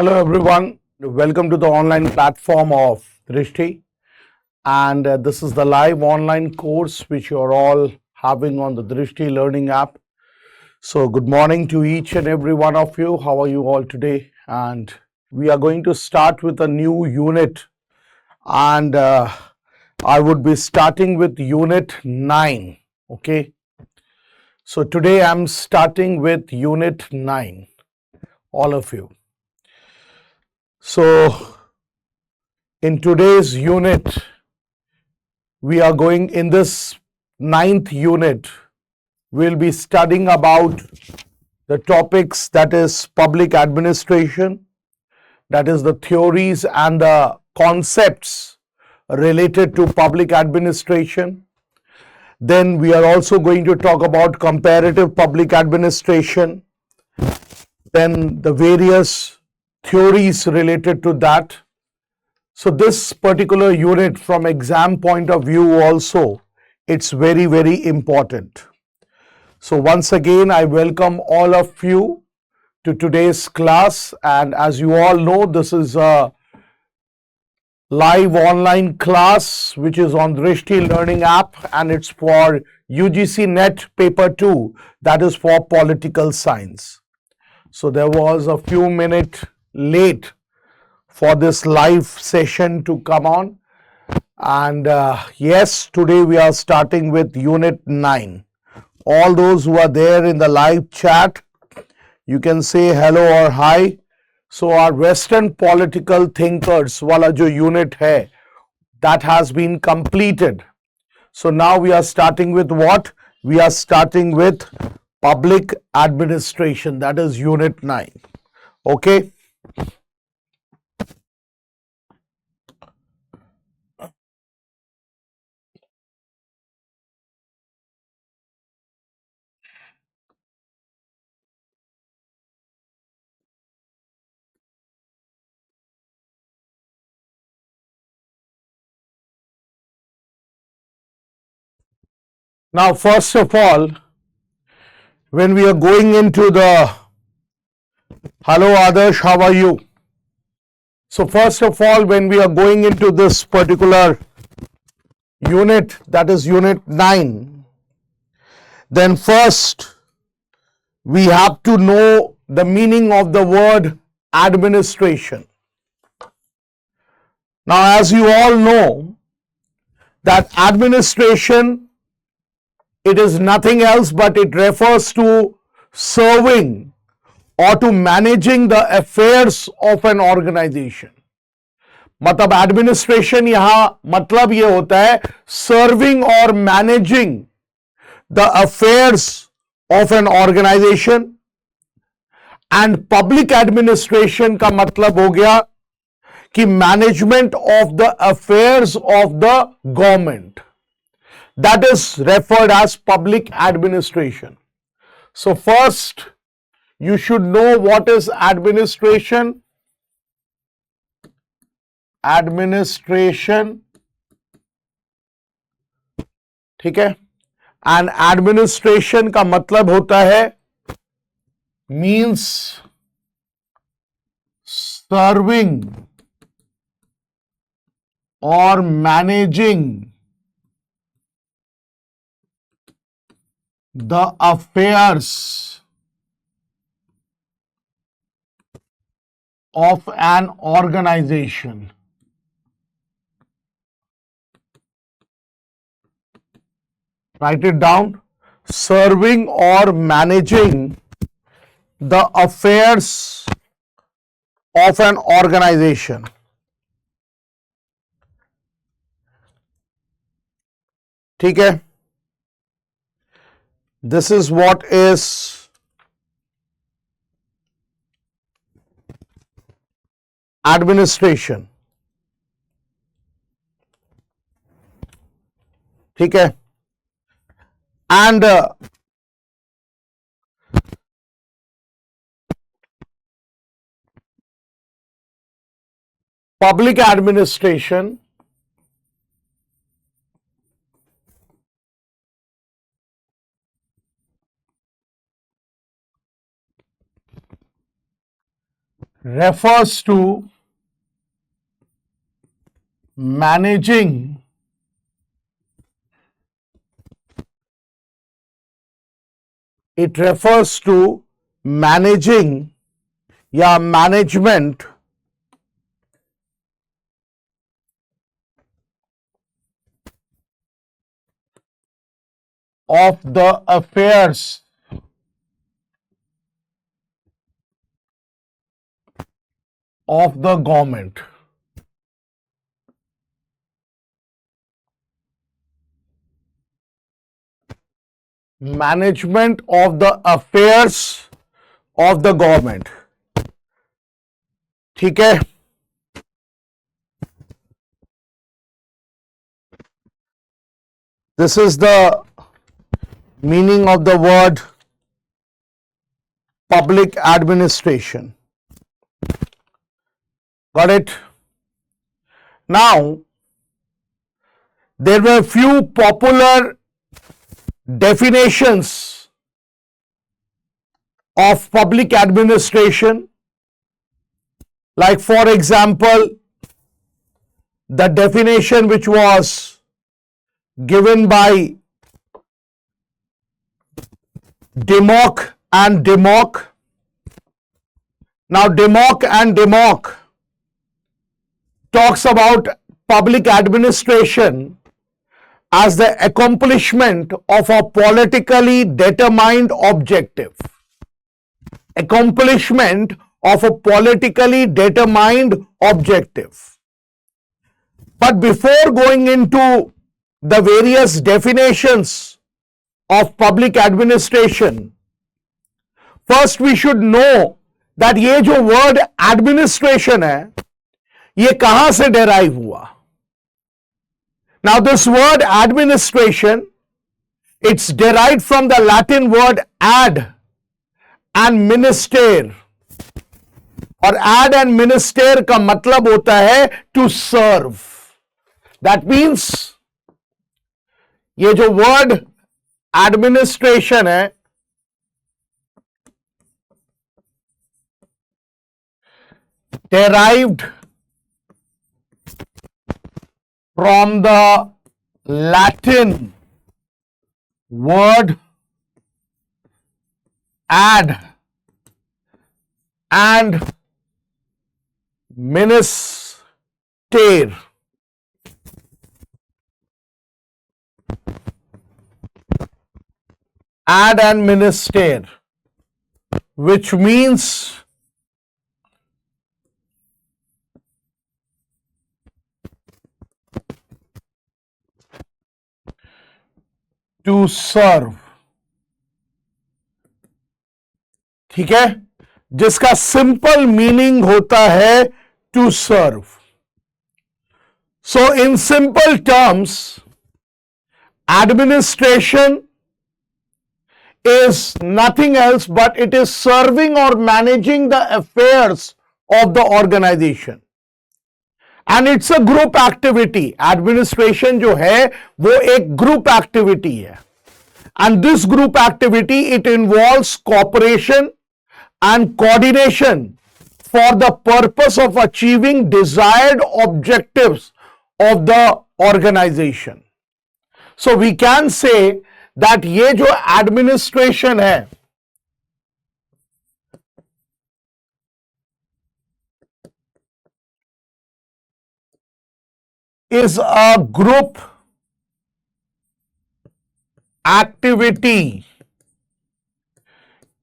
Hello everyone, welcome to the online platform of Drishti, and this is the live online course which you are all having on the Drishti learning app. So good morning to each and every one of you. How are you all today? And we are going to start with a new unit, and I would be starting with unit 9. Okay, so today I'm starting with unit 9, all of you. So in today's unit, we are going in this 9th unit, we'll be studying about the topics that is public administration, that is the theories and the concepts related to public administration. Then we are also going to talk about comparative public administration, then the various theories related to that. So this particular unit from exam point of view also, it's very, very important. So once again, I welcome all of you to today's class. And as you all know, this is a live online class which is on Drishti Learning app, and it's for UGC-NET Paper-2, that is for political science. So there was a few minutes late for this live session to come on, and yes, today we are starting with unit 9. All those who are there in the live chat, you can say hello or hi. So our Western political thinkers wala jo unit hai, that has been completed. So now we are starting with what? We are starting with public administration, that is unit 9. Okay. Now, first of all, when we are going into the, hello Adarsh, how are you? So first of all, when we are going into this particular unit, that is unit 9, then first we have to know the meaning of the word administration. Now, as you all know, that administration, it is nothing else but it refers to serving or to managing the affairs of an organization. मतलब administration यहां मतलब ये होता है serving और managing the affairs of an organization, and public administration का मतलब हो गया कि management of the affairs of the government, that is referred as public administration. So first you should know what is administration. Administration, ठीक है, and administration का मतलब होता है means serving or managing the affairs of an organization. Write it down. Serving or managing the affairs of an organization. ठीक है? This is what is administration. ठीक है? And public administration refers to managing या management of the affairs of the government. Management of the affairs of the government. ठीक है? This is the meaning of the word public administration. Got it? Now, there were few popular definitions of public administration, like for example, the definition which was given by Demock and Demock. Now, Demock and Demock talks about public administration as the accomplishment of a politically determined objective. Accomplishment of a politically determined objective. But before going into the various definitions of public administration, first we should know that ये जो word administration है, ये कहां से derive हुआ? Now this word administration, it's derived from the Latin word ad and minister. और ad and minister का मतलब होता है to serve. That means ये जो word administration है, derived from the Latin word ad and minister. Ad and minister, which means to serve. ठीक है, जिसका सिंपल मीनिंग होता है to serve. So in simple terms, administration is nothing else but it is serving or managing the affairs of the organization, and it's a group activity. Administration जो है वो एक group activity है, and this group activity, it involves cooperation and coordination for the purpose of achieving desired objectives of the organization. So we can say that ये जो administration है, is a group activity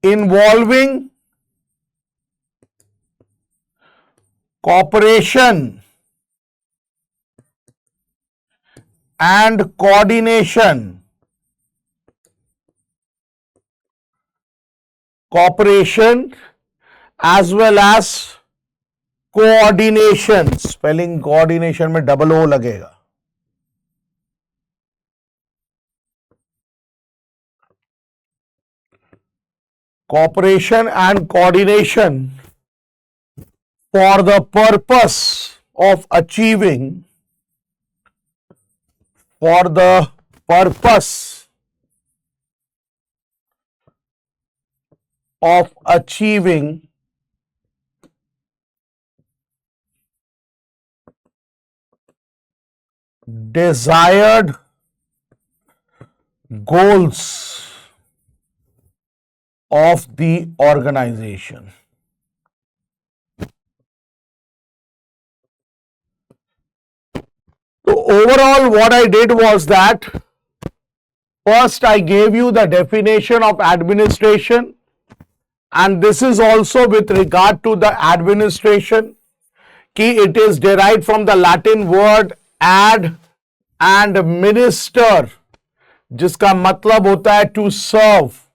involving cooperation and coordination. Cooperation as well as coordination. Spelling coordination में double O लगेगा. Cooperation and coordination for the purpose of achieving, for the purpose of achieving desired goals of the organization. So overall, what I did was that first I gave you the definition of administration, and this is also with regard to the administration. कि it is derived from the Latin word ad and minister, जिसका मतलब होता है to serve.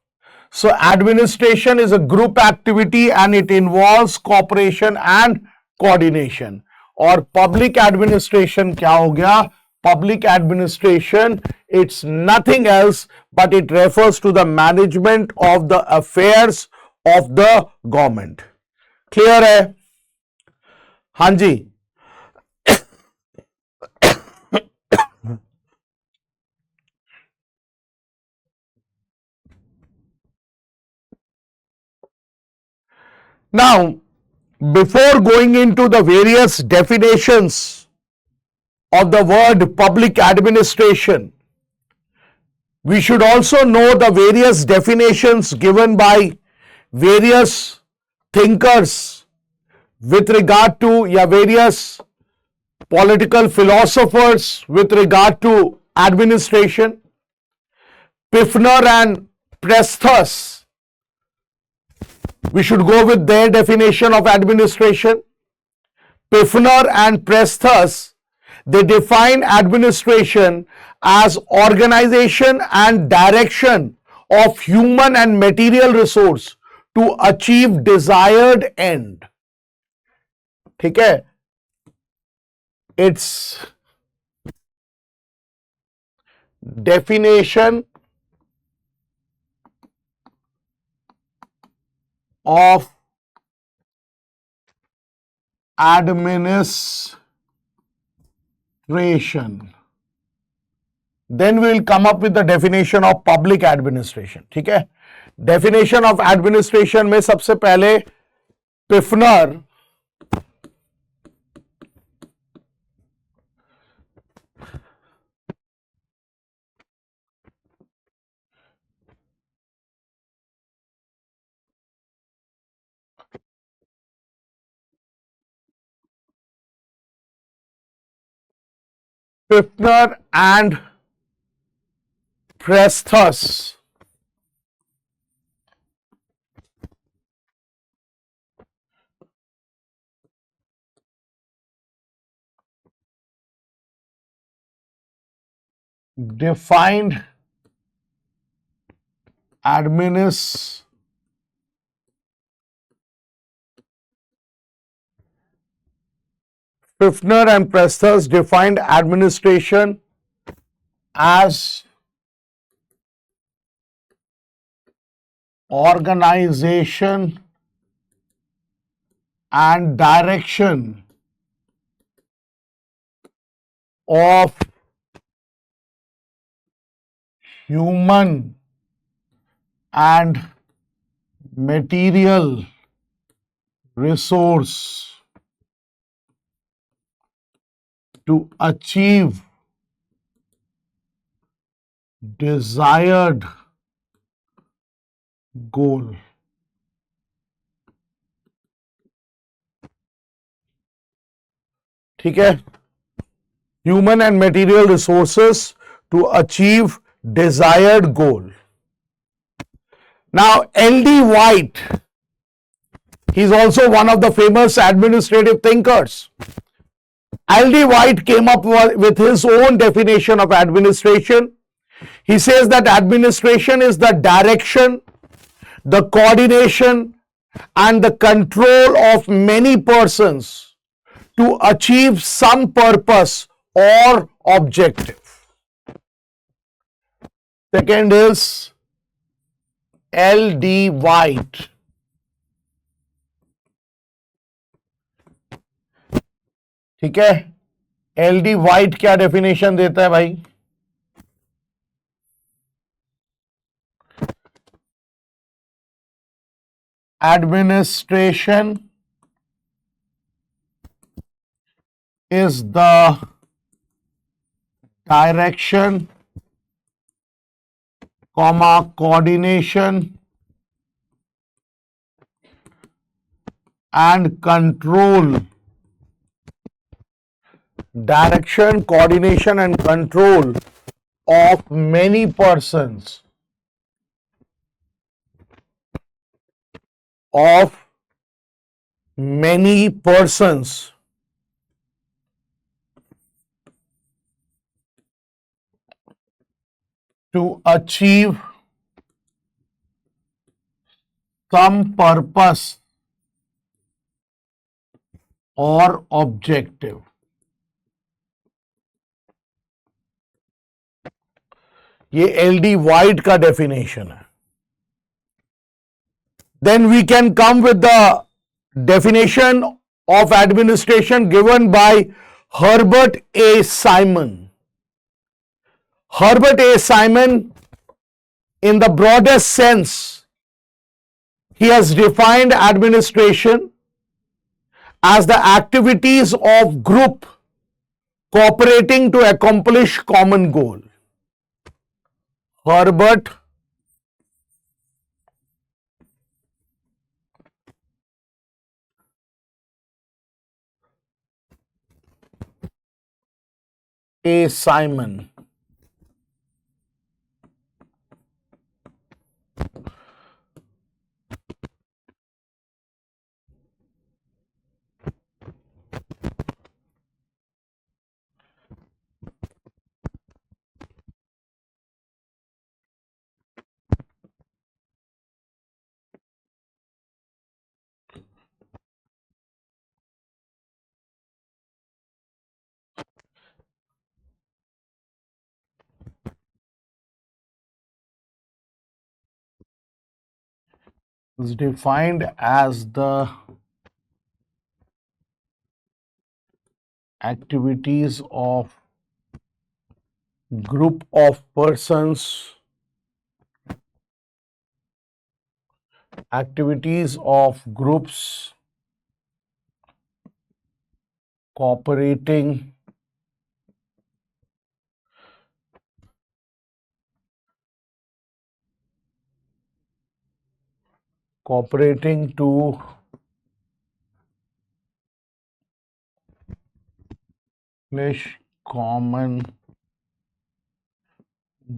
So administration is a group activity and it involves cooperation and coordination. और public administration क्या हो गया? Public administration, it's nothing else but it refers to the management of the affairs of the government. Clear है? हाँ जी. Now, before going into the various definitions of the word public administration, we should also know the various definitions given by various thinkers with regard to various political philosophers with regard to administration. Pfiffner and Presthus, we should go with their definition of administration. Pfiffner and Presthus, they define administration as organization and direction of human and material resource to achieve desired end. ठीक है? Its definition of administration. Then we will come up with the definition of public administration. ठीक है? Definition of administration में सबसे पहले Pfiffner and Presthus defined Pfiffner and Presthus defined administration as organization and direction of human and material resource to achieve desired goal. ठीक है? Human and material resources to achieve desired goal. Now, L.D. White, he's also one of the famous administrative thinkers. L.D. White came up with his own definition of administration. He says that administration is the direction, the coordination, and the control of many persons to achieve some purpose or objective. Second is L.D. White. ठीक है? L.D. White क्या definition देता है भाई? Administration is the direction, coordination and control. Direction, coordination and control of many persons. Of many persons. To achieve some purpose or objective. ये LD White का definition है. Then we can come with the definition of administration given by Herbert A. Simon. Herbert A. Simon, in the broadest sense, he has defined administration as the activities of group cooperating to accomplish common goal. Herbert A. Simon. Is defined as the activities of group of persons, activities of groups cooperating to accomplish common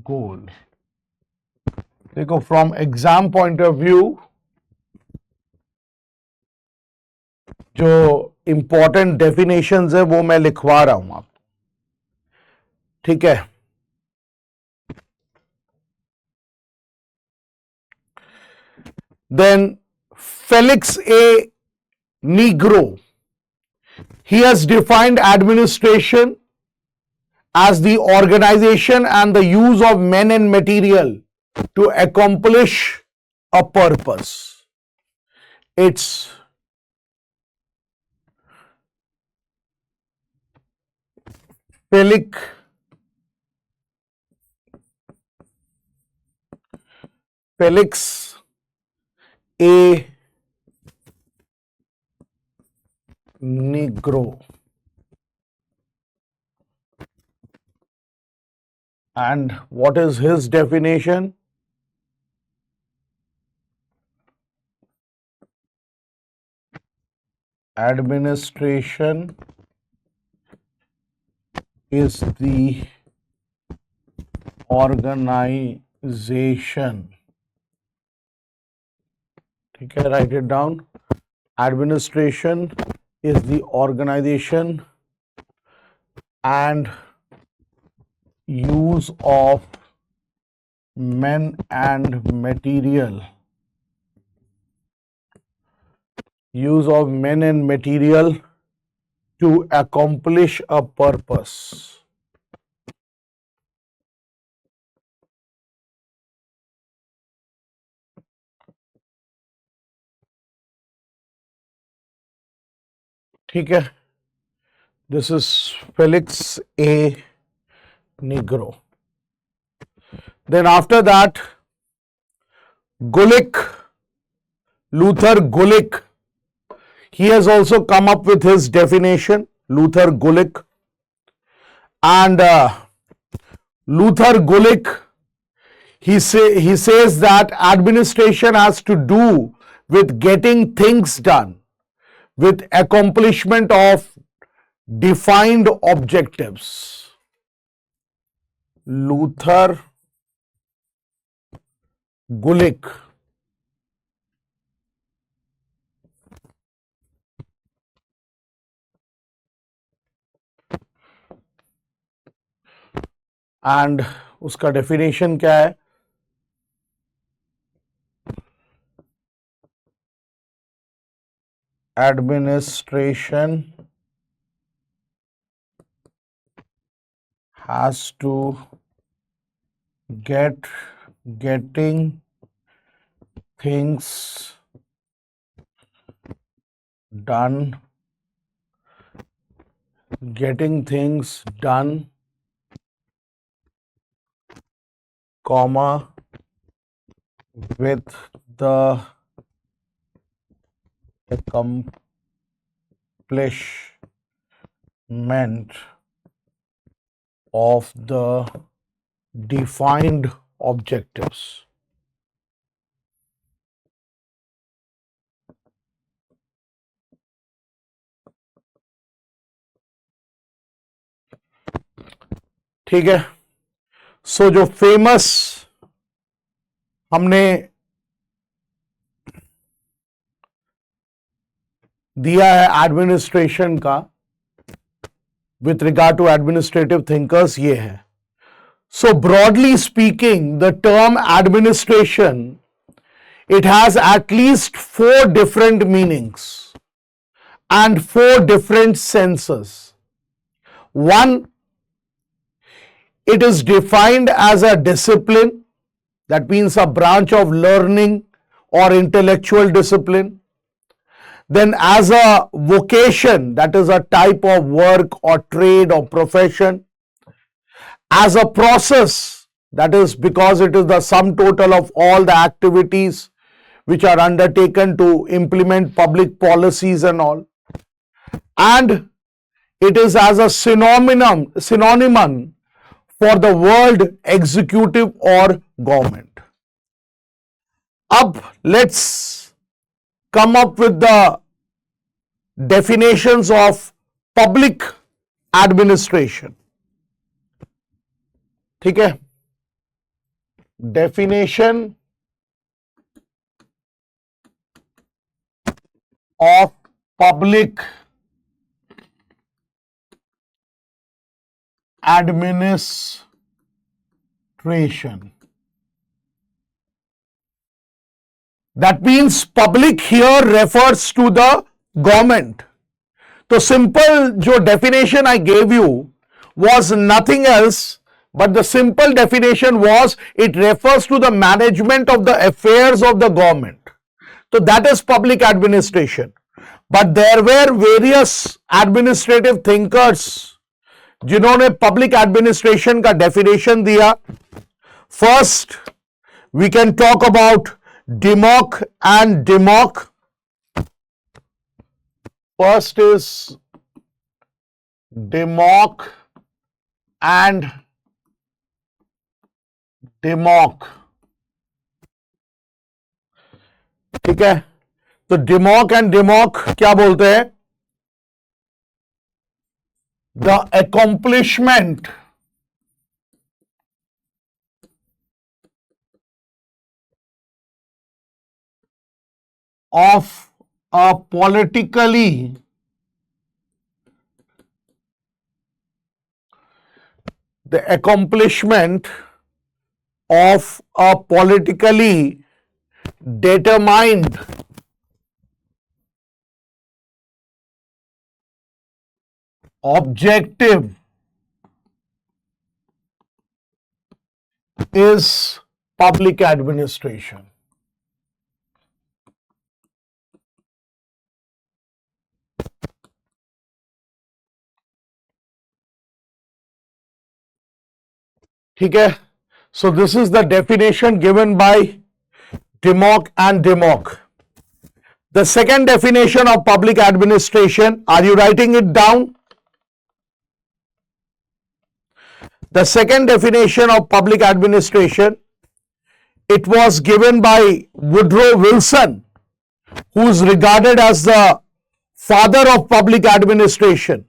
goal. देखो, from exam point of view, जो important definitions है वो मैं लिखवा रहा हूं आप, ठीक है. Then Felix A. Negro, he has defined administration as the organization and the use of men and material to accomplish a purpose. It's Felix A. Negro. And what is his definition? Administration is the organization. ठीक है, write it down. Administration is the organization and use of men and material. Use of men and material to accomplish a purpose. ठीक है, this is Felix A. Negro. Then after that, Gulick, Luther Gulick, he has also come up with his definition, Luther Gulick, and Luther Gulick, he says that administration has to do with getting things done, with accomplishment of defined objectives. Luther Gulick. And उसका definition क्या है? Administration has to getting things done, comma, with the accomplishment of the defined objectives. ठीक है. सो जो famous हमने दिया है administration का with regard to administrative thinkers ये है. So broadly speaking, the term administration, it has at least 4 different meanings and 4 different senses. One, it is defined as a discipline, that means a branch of learning or intellectual discipline. Then as a vocation, that is a type of work or trade or profession. As a process, that is because it is the sum total of all the activities which are undertaken to implement public policies and all. And it is as a synonym for the word executive or government. Ab let's come up with the definitions of public administration. ठीक है? Definition of public administration. That means public here refers to the government. So simple जो definition I gave you was nothing else but the simple definition was it refers to the management of the affairs of the government. So that is public administration. But there were various administrative thinkers जिन्होंने public administration का definition दिया. First, we can talk about Democ and Democ. First is Democ and Democ. ठीक है? तो Democ and Democ क्या बोलते हैं? The accomplishment of a politically determined objective is public administration. ठीक है? So this is the definition given by Democ and Democ. The second definition of public administration, are you writing it down? The second definition of public administration, it was given by Woodrow Wilson, who is regarded as the father of public administration.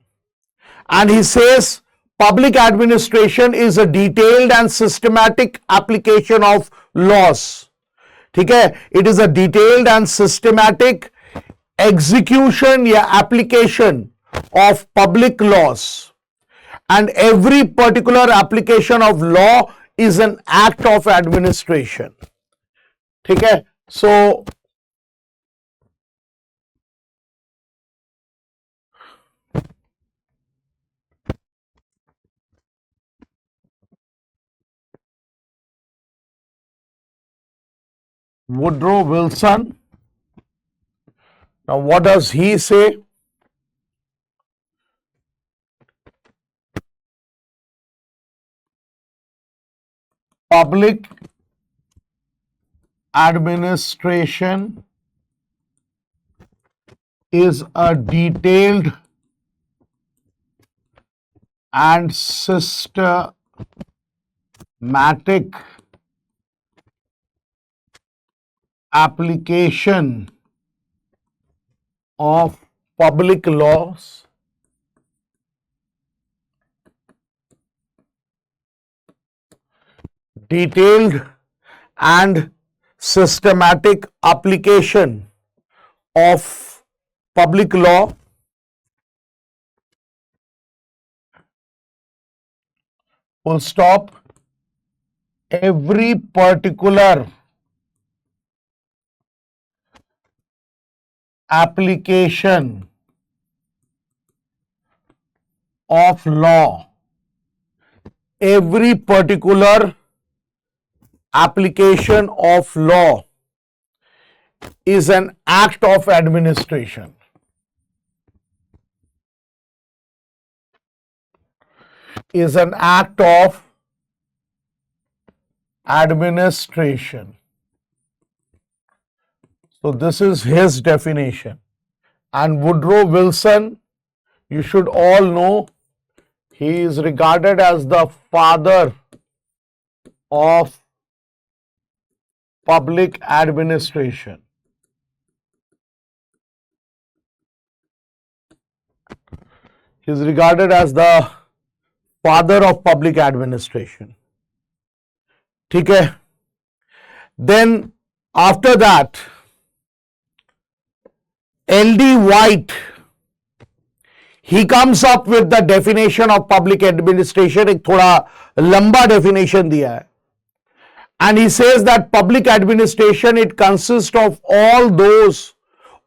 And he says public administration is a detailed and systematic application of laws. ठीक है, it is a detailed and systematic execution या application of public laws, and every particular application of law is an act of administration. ठीक है, so Woodrow Wilson, now what does he say? Public administration is a detailed and systematic application of public laws detailed and systematic application of public law full stop, every particular application of law, every particular application of law is an act of administration. Is an act of administration. So this is his definition. And Woodrow Wilson, you should all know, he is regarded as the father of public administration. He is regarded as the father of public administration. ठीक है? Then after that, L.D. White, he comes up with the definition of public administration. एक थोड़ा लंबा definition दिया है. And he says that public administration, it consists of all those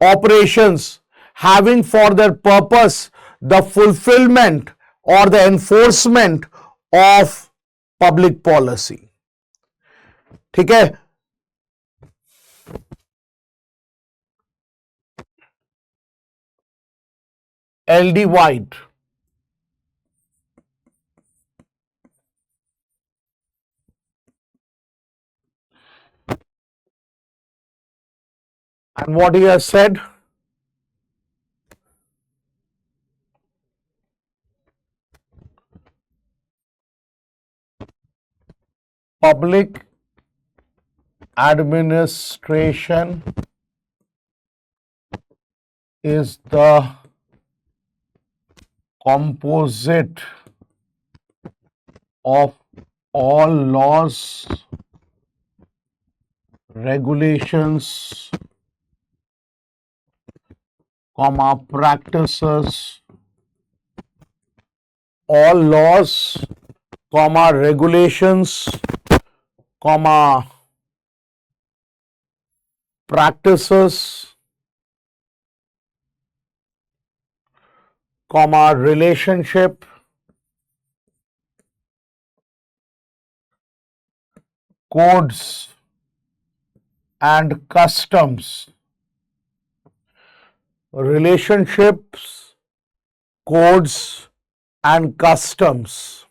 operations having for their purpose the fulfillment or the enforcement of public policy. ठीक है? L.D. White. And what he has said? Public administration is the composite of all laws, regulations, practices, all laws, regulations, practices, relationship, codes and customs. Relationships, codes and customs.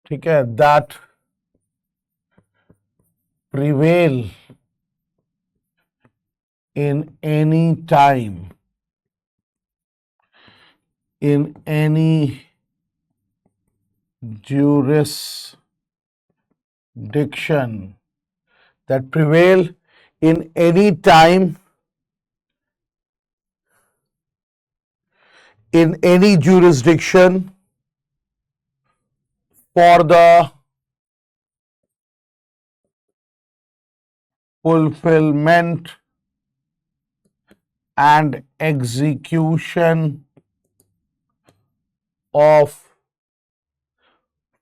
ठीक है, that prevail in any time, in any jurisdiction, that prevail in any time, in any jurisdiction for the fulfillment and execution of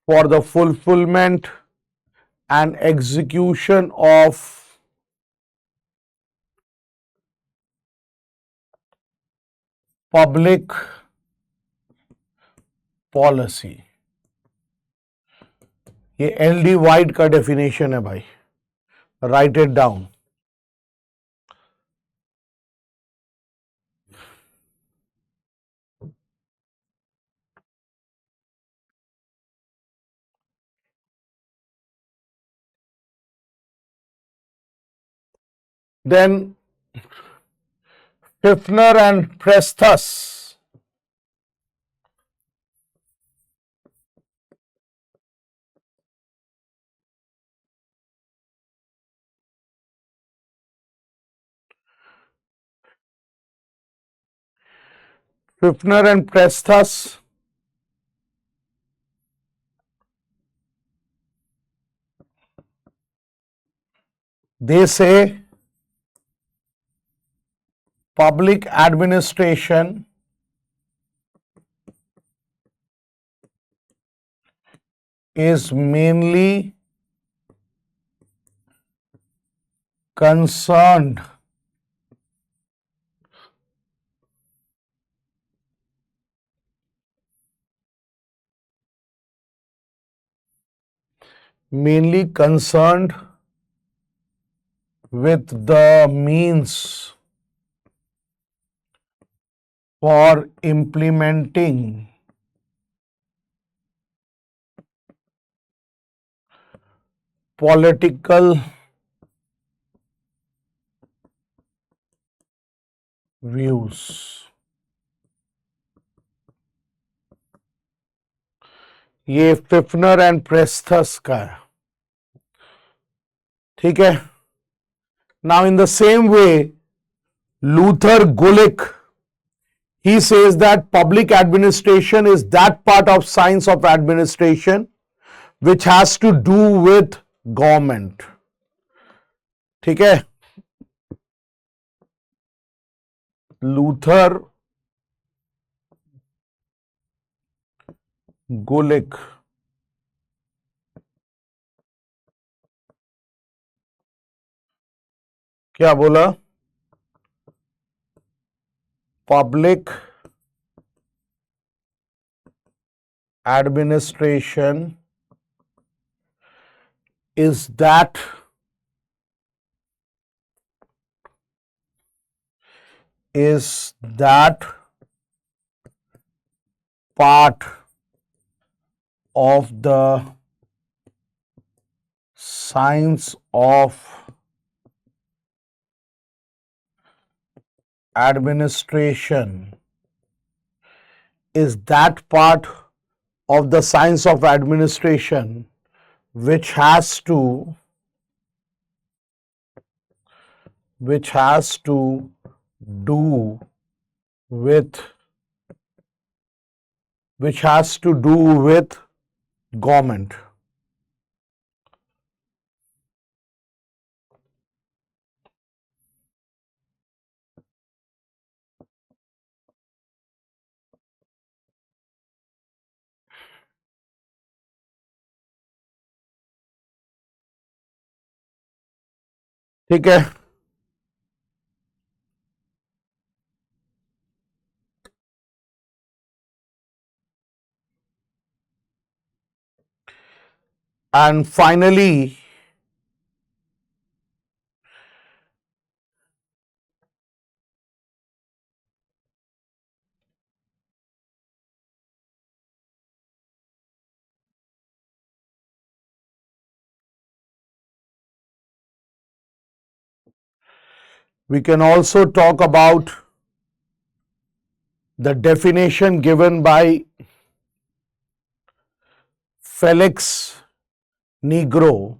for the fulfillment and execution of public policy. ये LD wide का definition है भाई, right it down. Then Fifner and Presthus. Fifner and Presthus they say public administration is mainly concerned with the means for implementing political views. ये फिफनर and प्रेस्थस का है, ठीक है. Now in the same way Luther Gulik, he says that public administration is that part of science of administration which has to do with government. ठीक है. Luther गुलिक क्या बोला? Public administration is that part of the science of administration, is that part of the science of administration which has to do with government. ठीक है. And finally, We can also talk about the definition given by Felix Negro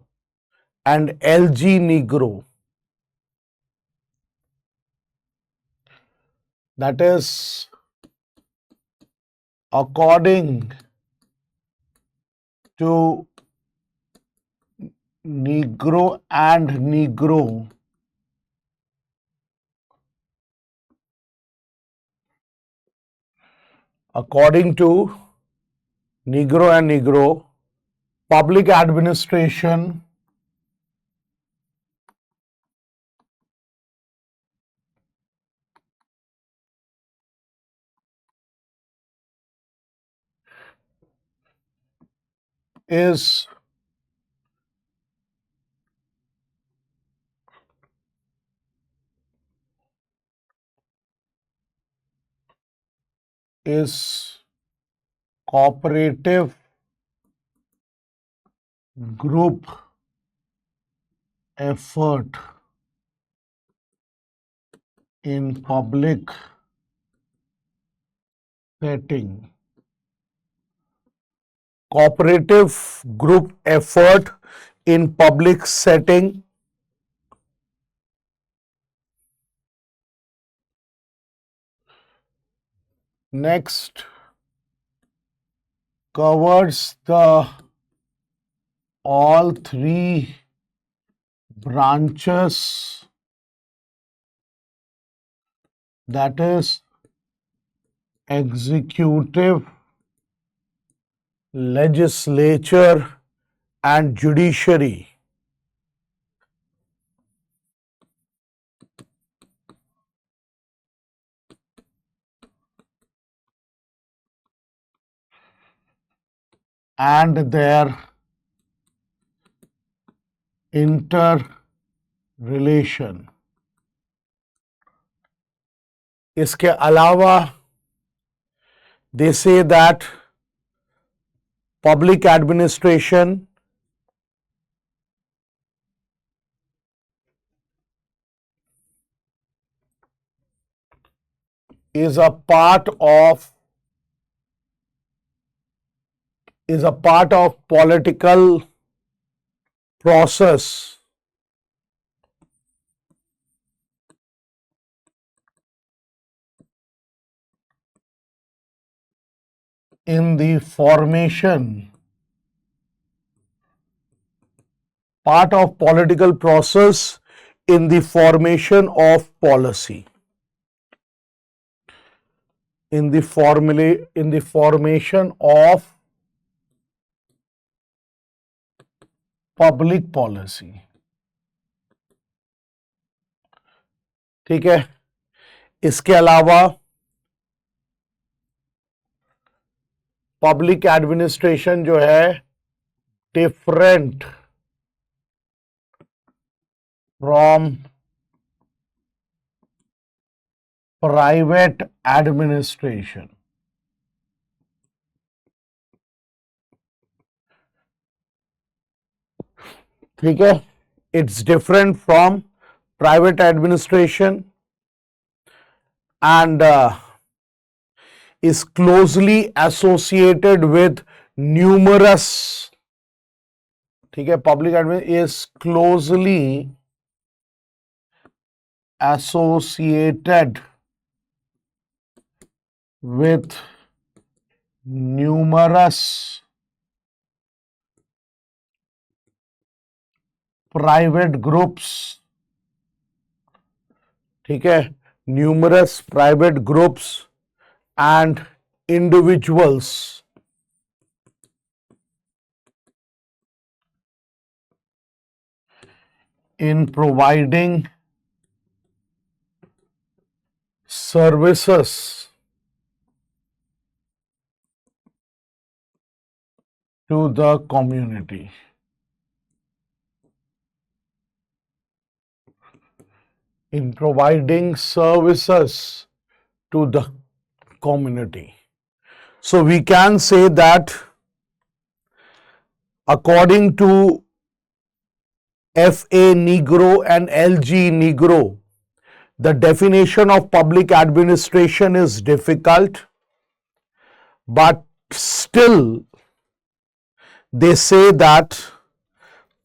and L.G. Negro. That is, according to Negro and Negro, according to Negro and Negro, public administration is cooperative group effort in public setting. Cooperative group effort in public setting. Next, covers the all three branches, that is executive, legislature and judiciary. And their interrelation. इसके अलावा they say that public administration is a part of political process in the formation, part of political process in the formation of policy, in the formation of public policy. ठीक है, इसके अलावा public administration जो है different from private administration. ठीक है, it's different from private administration and is closely associated with numerous, ठीक है, public administration is closely associated with numerous private groups. ठीक है, numerous private groups and individuals in providing services to the community. In providing services to the community. So we can say that according to F.A. Negro and L.G. Negro, The definition of public administration is difficult, but still they say that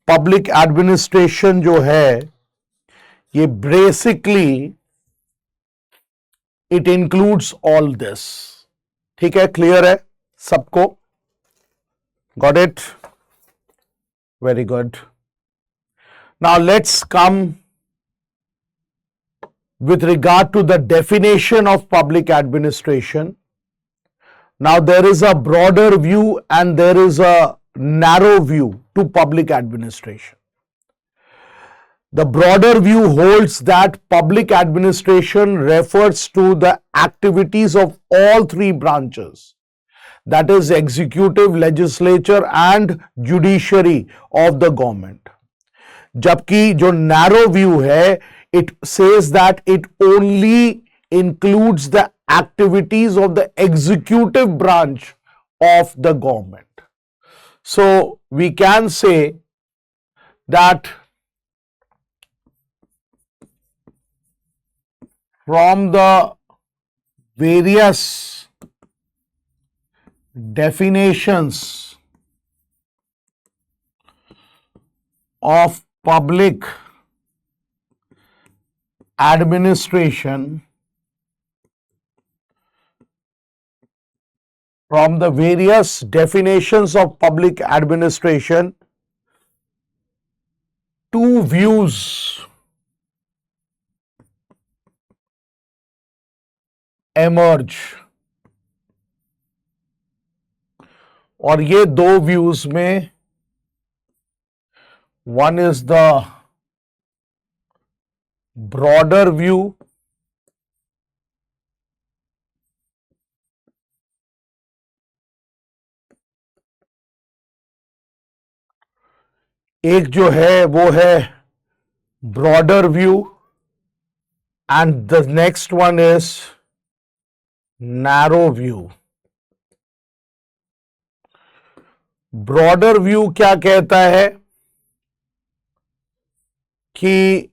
public administration जो है ये basically it includes all this. ठीक है, clear है सबको? Got it? Very good. Now let's come with regard to the definition of public administration. Now there is a broader view and there is a narrow view to public administration. The broader view holds that public administration refers to the activities of all three branches, that is executive, legislature and judiciary of the government. जबकि जो narrow view है, it says that it only includes the activities of the executive branch of the government. So we can say that from the various definitions of public administration, from the various definitions of public administration, two views emerge. और ये दो views में one is the broader view एक जो है वो है broader view and the next one is narrow view. Broader view क्या कहता है कि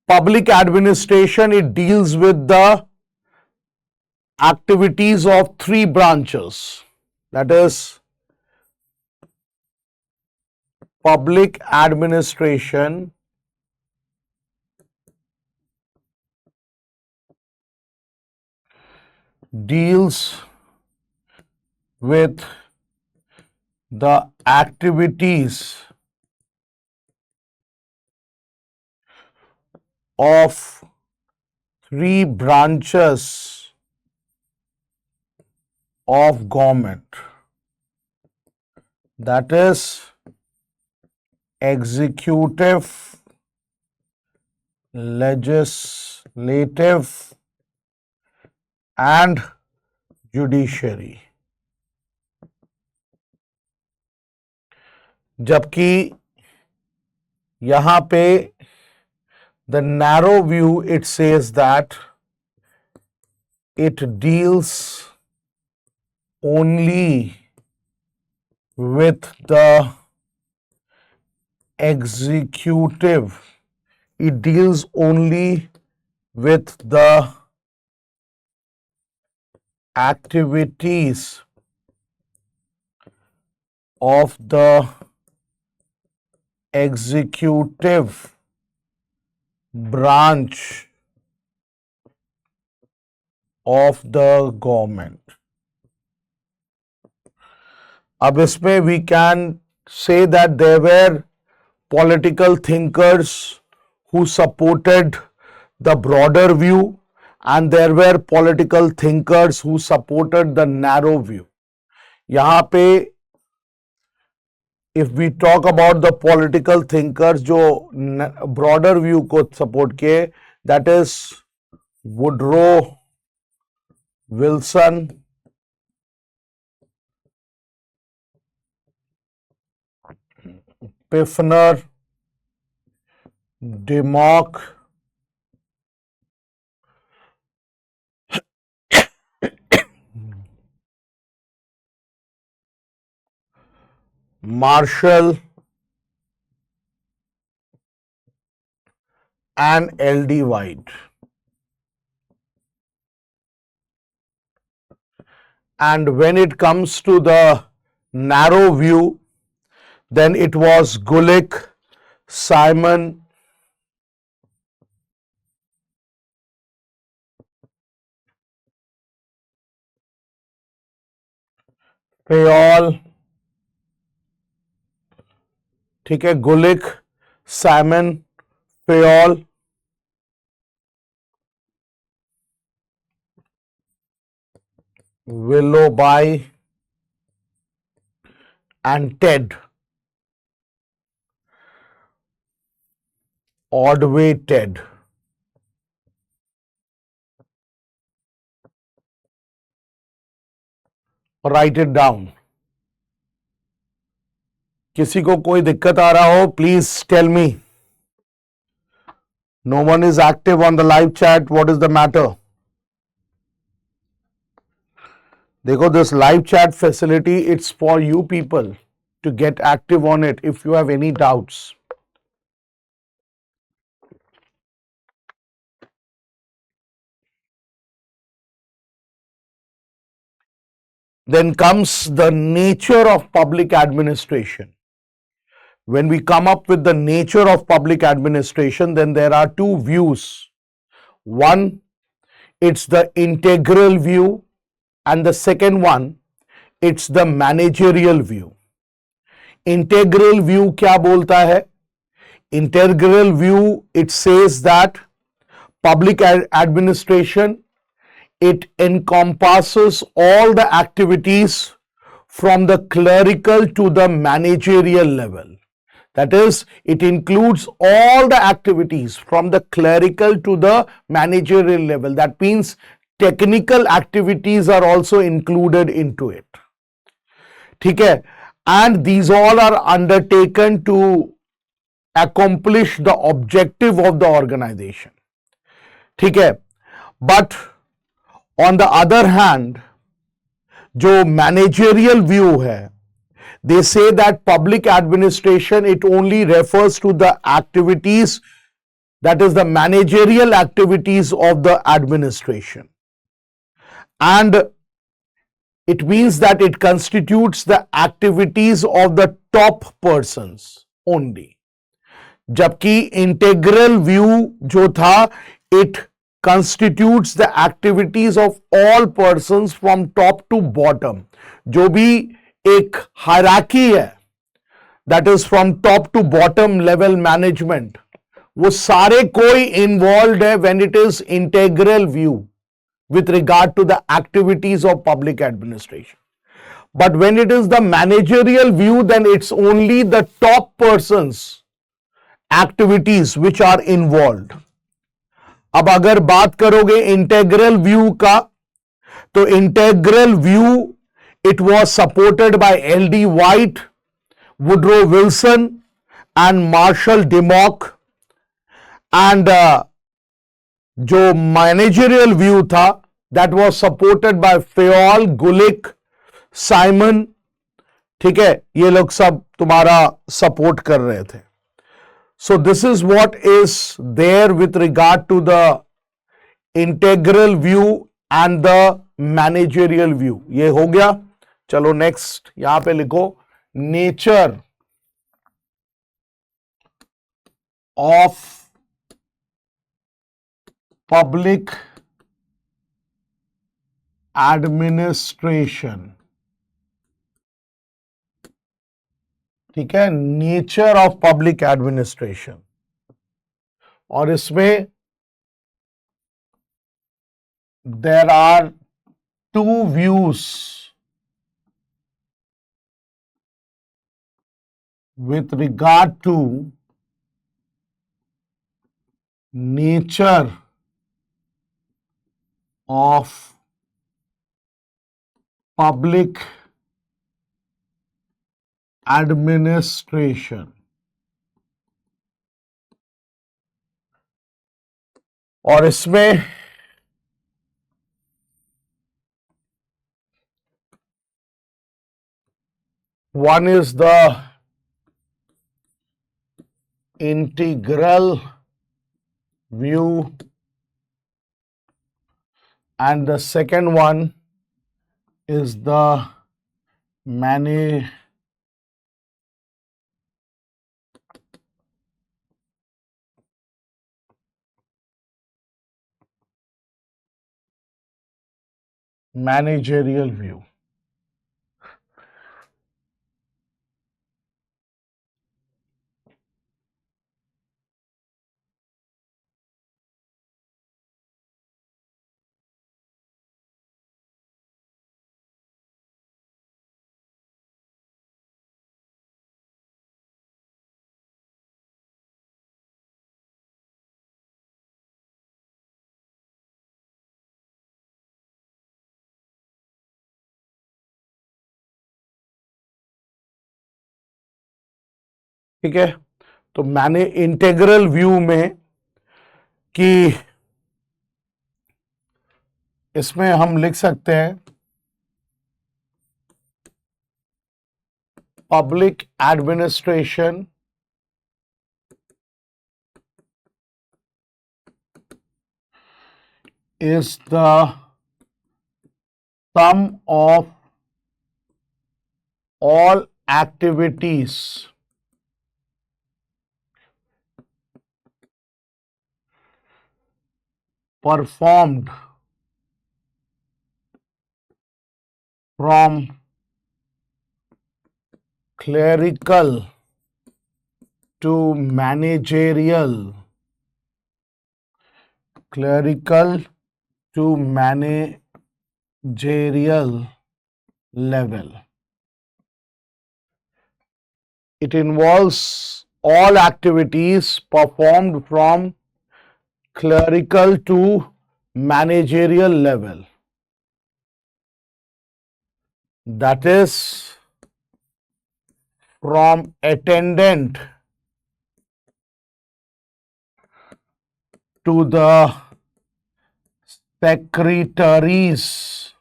public administration, it deals with the activities of three branches, that is public administration deals with the activities of three branches of government, that is executive, legislative and judiciary. जबकि यहाँ पे the narrow view, it says that it deals only with the executive, it deals only with the activities of the executive branch of the government. अब इसमें we can say that there were political thinkers who supported the broader view and there were political thinkers who supported the narrow view. यहाँ पे if we talk about the political thinkers जो broader view को support किए, that is Woodrow Wilson, Pfister, Demock, Marshall, and LD wide. And when it comes to the narrow view, then it was Gulick, Simon, Fayol, ठीक है, Gulick, Simon, Fayol, Willoughby and Ted, Ordway Ted. Write it down. किसी को कोई दिक्कत आ रहा हो, please tell me. No one is active on the live chat. What is the matter? देखो, this live chat facility, it's for you people to get active on it if you have any doubts. Then comes the nature of public administration. When we come up with the nature of public administration, then there are two views. One, it's the integral view, and the second one, it's the managerial view. Integral view क्या बोलता है? Integral view, it says that public administration, it encompasses all the activities from the clerical to the managerial level. That is, it includes all the activities from the clerical to the managerial level. That means technical activities are also included into it. ठीक है? And these all are undertaken to accomplish the objective of the organization. ठीक है? But on the other hand, जो managerial view है, they say that public administration, it only refers to the activities, that is the managerial activities of the administration. And it means that it constitutes the activities of the top persons only. जबकि integral view जो था, it constitutes the activities of all persons from top to bottom. जो भी एक hierarchy है, that is from top to bottom level management, वो सारे कोई involved है when it is integral view with regard to the activities of public administration. But when it is the managerial view, then it's only the top persons activities which are involved. अब अगर बात करोगे integral view का, तो integral view, it was supported by L.D. White, Woodrow Wilson and Marshall Dimmock. And जो managerial view था, that was supported by Fayol, Gulick, Simon. ठीक है, ये लोग सब तुम्हारा सपोर्ट कर रहे थे. So this is what is there with regard to the integral view and the managerial view. ये हो गया. चलो नेक्स्ट यहां पे लिखो, नेचर ऑफ पब्लिक एडमिनिस्ट्रेशन. ठीक है, नेचर ऑफ पब्लिक एडमिनिस्ट्रेशन. और इसमें there are two views with regard to nature of public administration. और इसमें one is the integral view, and the second one is the managerial view. ठीक है, तो मैंने इंटेग्रल व्यू में कि इसमें हम लिख सकते हैं public administration is the sum of all activities performed from clerical to managerial level. It involves all activities performed from clerical to managerial level. That is from attendant to the secretaries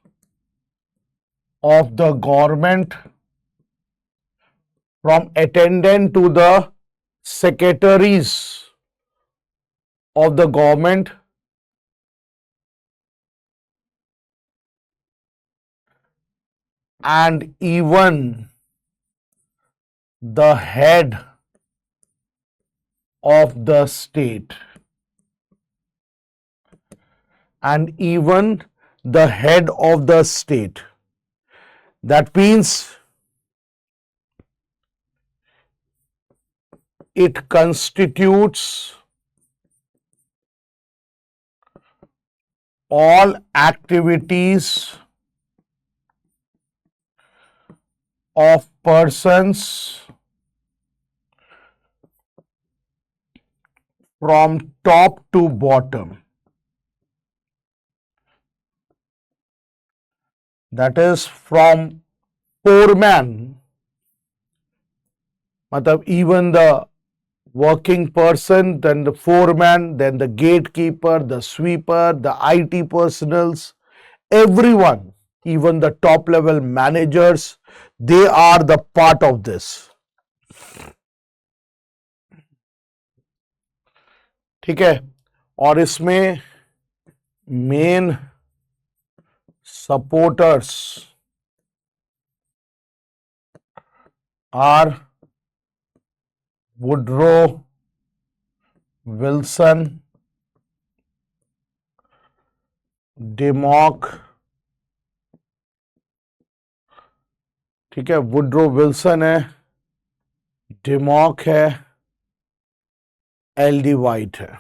of the government, from attendant to the secretaries of the government, and even the head of the state. And even the head of the state. That means it constitutes all activities of persons from top to bottom. That is from foreman, matlab even the working person, then the foreman, then the gatekeeper, the sweeper, the IT personals, everyone, even the top level managers, they are the part of this. ठीक है, और इसमें main supporters are Woodrow Wilson, डेमॉक, ठीक है, Woodrow Wilson है, डेमॉक है, LD. White है.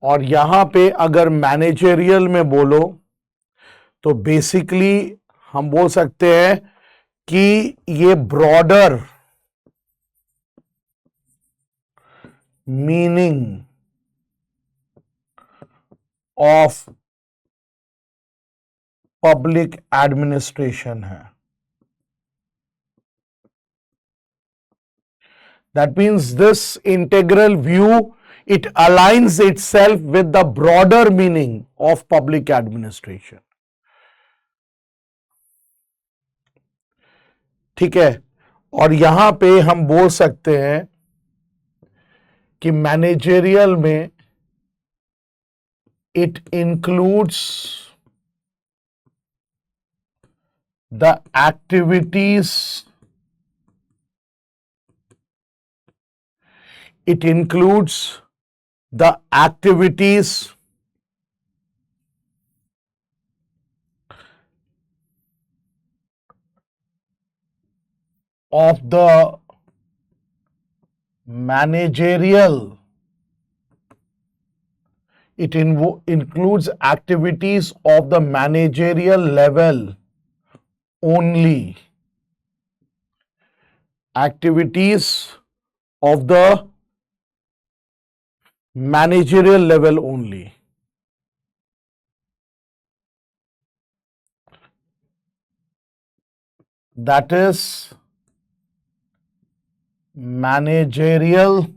और यहां पे अगर मैनेजरियल में बोलो तो बेसिकली हम बोल सकते हैं कि ये broader meaning of public administration है. That means this integral view, it aligns itself with the broader meaning of public administration. ठीक है, और यहां पे हम बोल सकते हैं कि मैनेजरियल में it includes the activities, it includes the activities of the managerial, it includes activities of the managerial level only, activities of the managerial level only. That is managerial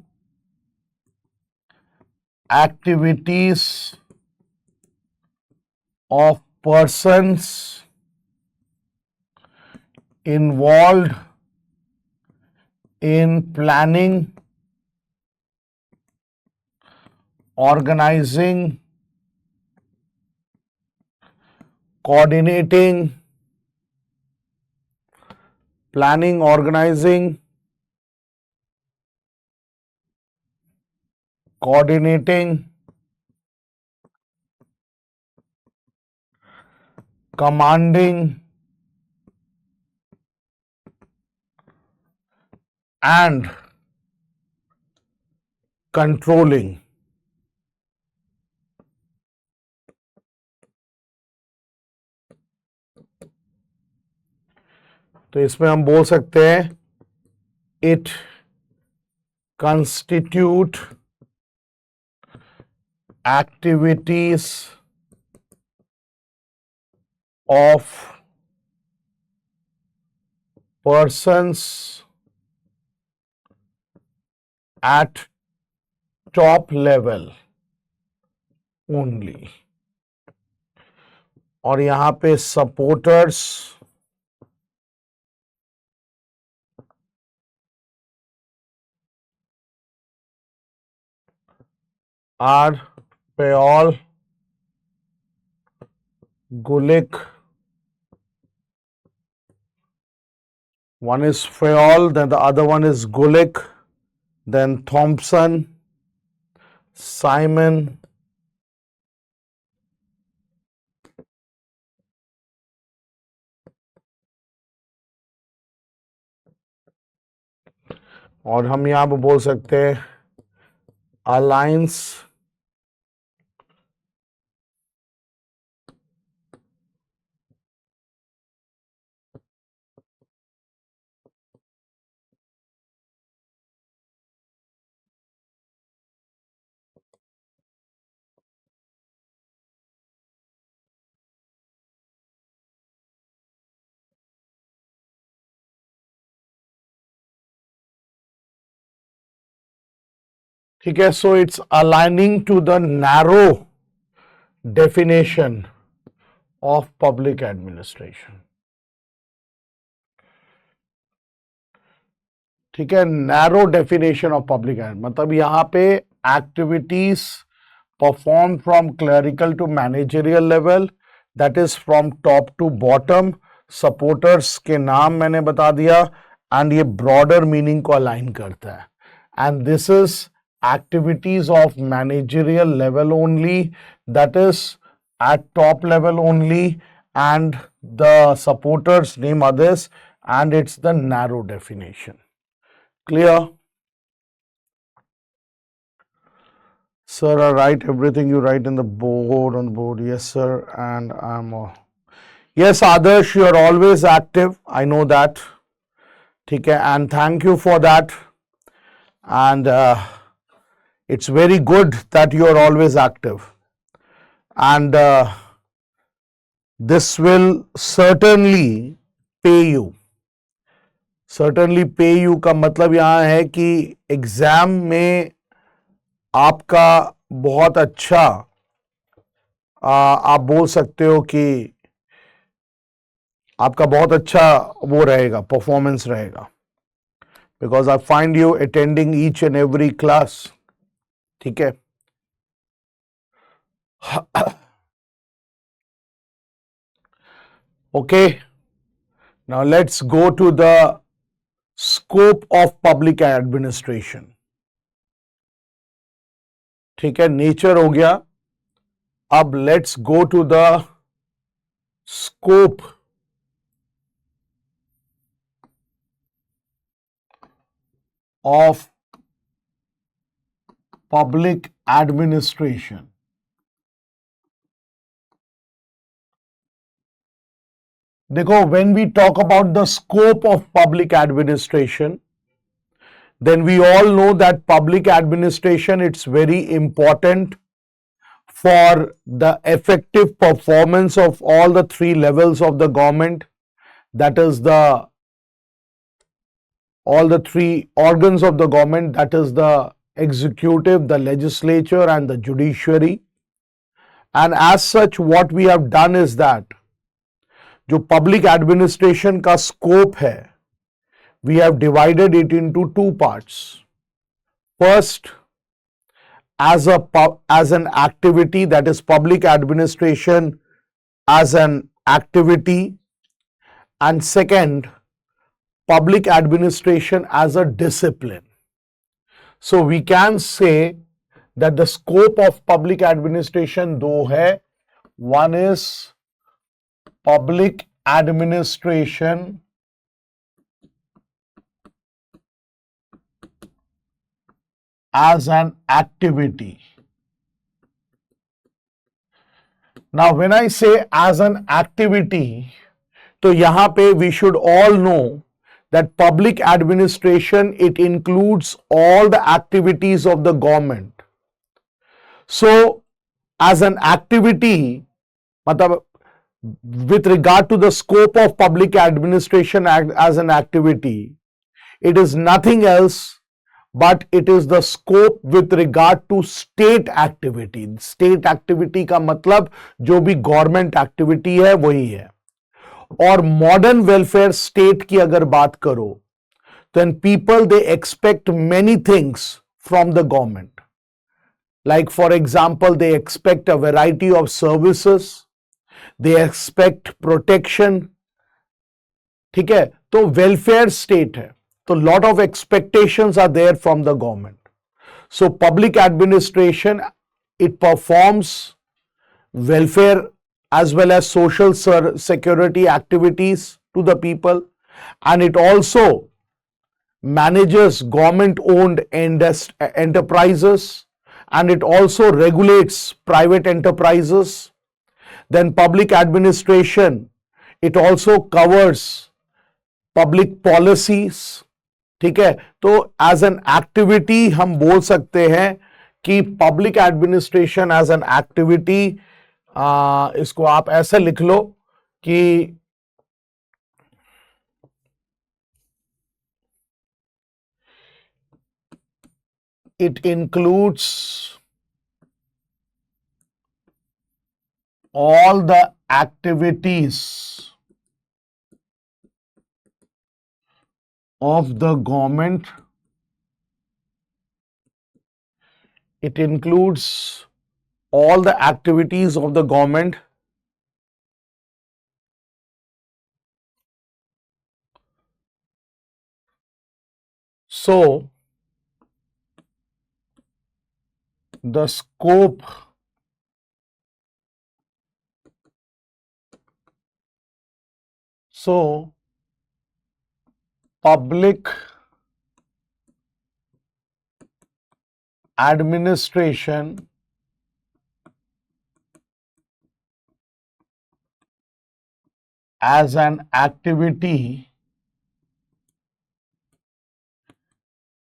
activities of persons involved in planning, organizing, coordinating, planning, organizing, coordinating, commanding, and controlling. तो इसमें हम बोल सकते हैं it constitute activities of persons at top level only. और यहां पे supporters are Payol, Gulick. One is Fayol, then the other one is Gulick, then Thompson, Simon, और हम यहां पे बोल सकते हैं अलायंस, ठीक है. So it's aligning to the narrow definition of public administration. ठीक है, narrow definition of public ad मतलब यहां पे activities perform from clerical to managerial level, that is from top to bottom. Supporters के नाम मैंने बता दिया एंड ये ब्रॉडर मीनिंग को अलाइन करता है. And this is activities of managerial level only, that is at top level only, and the supporters name others, and it's the narrow definition. Clear? Sir, I write everything you write in the board, on the board. Yes, sir, and I'm yes, Adarsh, you are always active, I know that. ठीक है, and thank you for that. And it's very good that you are always active, and this will certainly pay you. Certainly pay you का मतलब यहाँ है कि exam में आपका बहुत अच्छा आप बोल सकते हो कि आपका बहुत अच्छा वो रहेगा, परफॉर्मेंस रहेगा. because I find you attending each and every class. ठीक है? Okay. Now let's go to the scope of public administration. ठीक है? नेचर हो गया. अब let's go to the scope of public administration. देखो, when we talk about the scope of public administration, then we all know that public administration, it's very important for the effective performance of all the three levels of the government, that is all the three organs of the government, that is the executive, the legislature and the judiciary. And as such, what we have done is that जो public administration का scope है, we have divided it into two parts. First, as an activity, that is public administration as an activity, and second, public administration as a discipline. So we can say that the scope of public administration दो है. One is public administration as an activity. Now, when I say as an activity, तो यहाँ पे we should all know that public administration, it includes all the activities of the government. So, as an activity, मतलब with regard to the scope of public administration as an activity, it is nothing else but it is the scope with regard to state activity. State activity का मतलब जो भी government activity है वही है. और modern welfare state की अगर बात करो, then people, they expect many things from the government. Like for example, they expect a variety of services. They expect protection. ठीक है? तो welfare state है. So lot of expectations are there from the government. So public administration, it performs welfare as well as social security activities to the people, and it also manages government owned enterprises, and it also regulates private enterprises. Then public administration, it also covers public policies. ठीक है? तो as an activity हम बोल सकते हैं कि public administration as an activity, इसको आप ऐसे लिख लो कि it includes all the activities of the government. It includes all the activities of the government so the scope public administration as an activity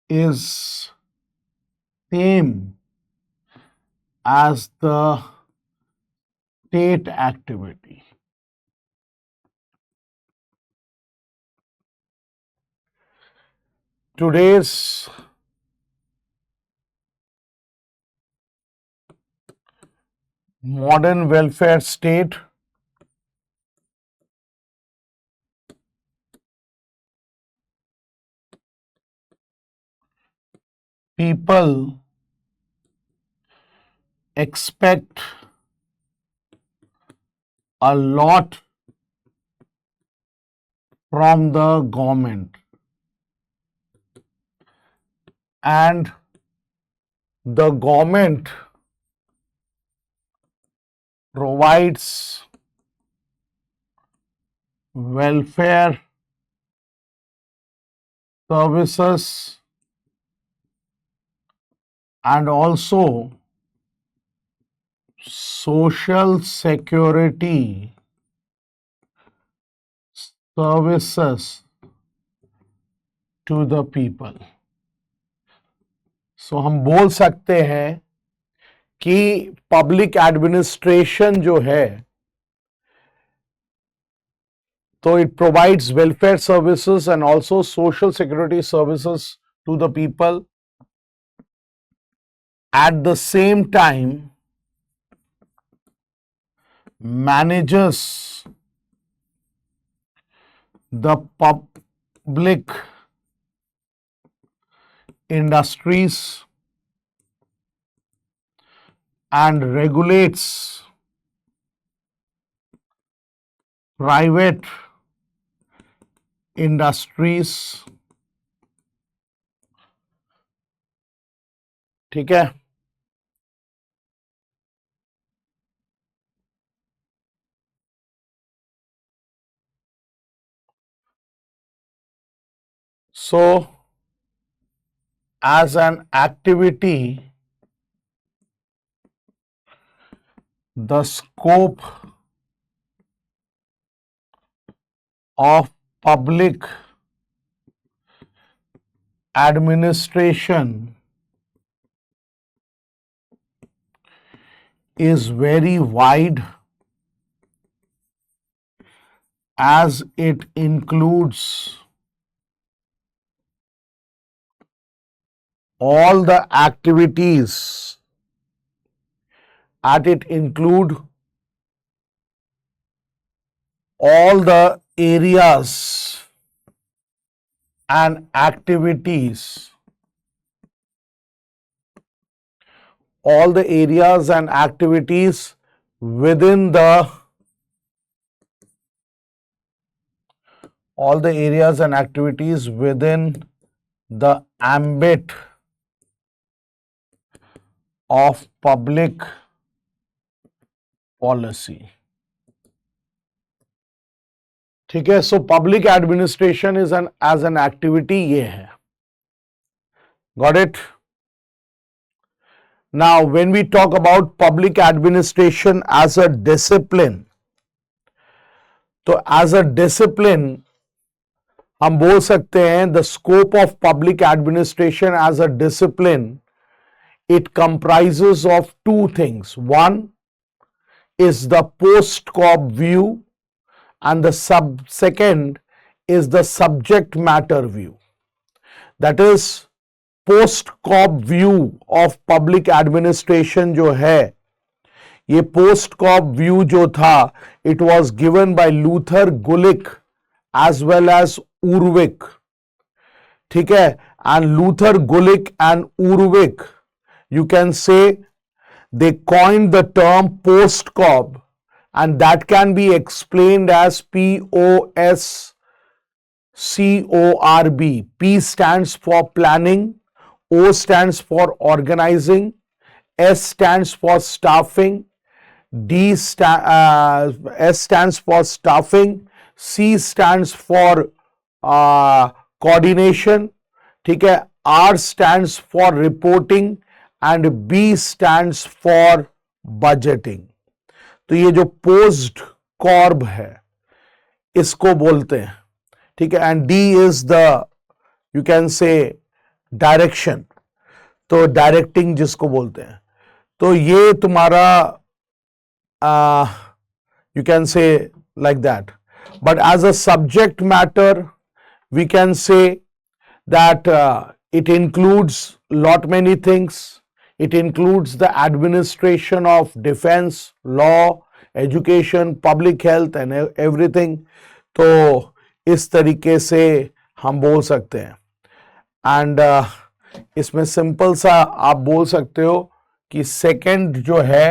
is same as the state activity. Today's modern welfare state people expect a lot from the government, and the government provides welfare services and also social security services to the people. So हम बोल सकते हैं कि public administration जो है तो it provides welfare services and also social security services to the people. At the same time, manages the public industries and regulates private industries. ठीक है, so as an activity, the scope of public administration is very wide, as it includes all the activities, and it include all the areas and activities, all the areas and activities within the ambit of public policy. ठीक है, so public administration is as an activity ये है. Got it? Now, when we talk about public administration as a discipline, तो as a discipline हम बोल सकते हैं the scope of public administration as a discipline, it comprises of two things. One is the post-COB view, and the second is the subject matter view. That is, post-COB view of public administration जो है, ये post-COB view जो था, it was given by Luther Gulick as well as Urwick. ठीक है, and Luther Gulick and Urwick, you can say they coined the term post-COB, and that can be explained as POSCORB. P stands for planning, O stands for organizing, S stands for staffing, S stands for staffing, C stands for coordination, ठीक है, R stands for reporting and B stands for budgeting. तो ये जो post कॉर्ब है इसको बोलते हैं, ठीक है, and D is the you can say direction, तो डायरेक्टिंग जिसको बोलते हैं. तो ये तुम्हारा you can say like that. But as a subject matter we can say that it includes lot many things. It includes the administration of defense, law, education, public health and everything. तो इस तरीके से हम बोल सकते हैं. And इसमें simple सा आप बोल सकते हो कि सेकंड जो है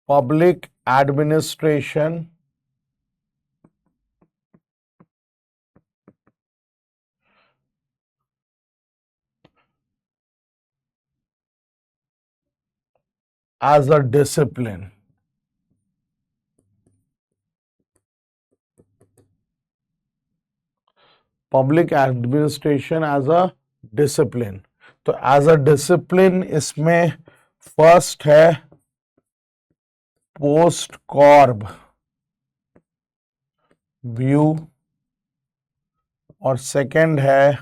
public administration as a discipline. Public administration as a discipline. तो as a discipline इसमें फर्स्ट है पोस्ट कॉर्ब व्यू और सेकंड है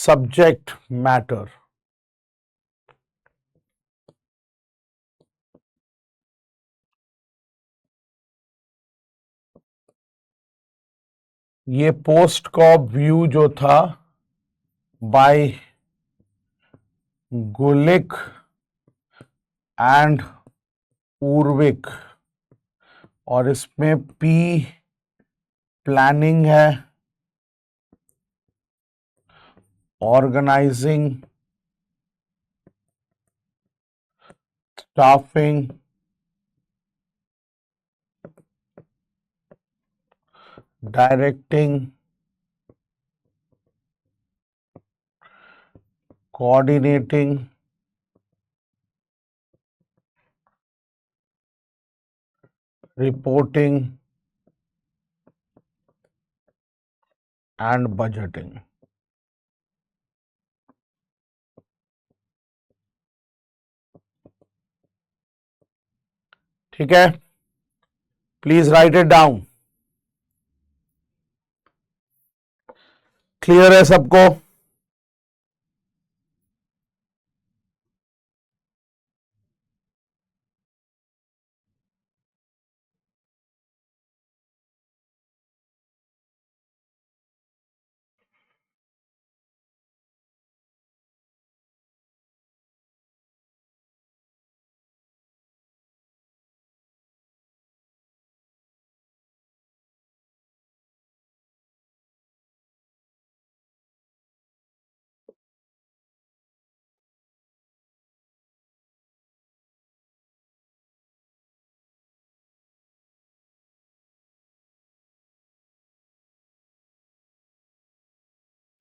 सब्जेक्ट मैटर. ये पोस्ट कॉप व्यू जो था बाय गुलिक एंड उर्विक और इसमें पी प्लानिंग है, organizing, staffing, directing, coordinating, reporting and budgeting. ठीक है, please write it down. Clear है सबको?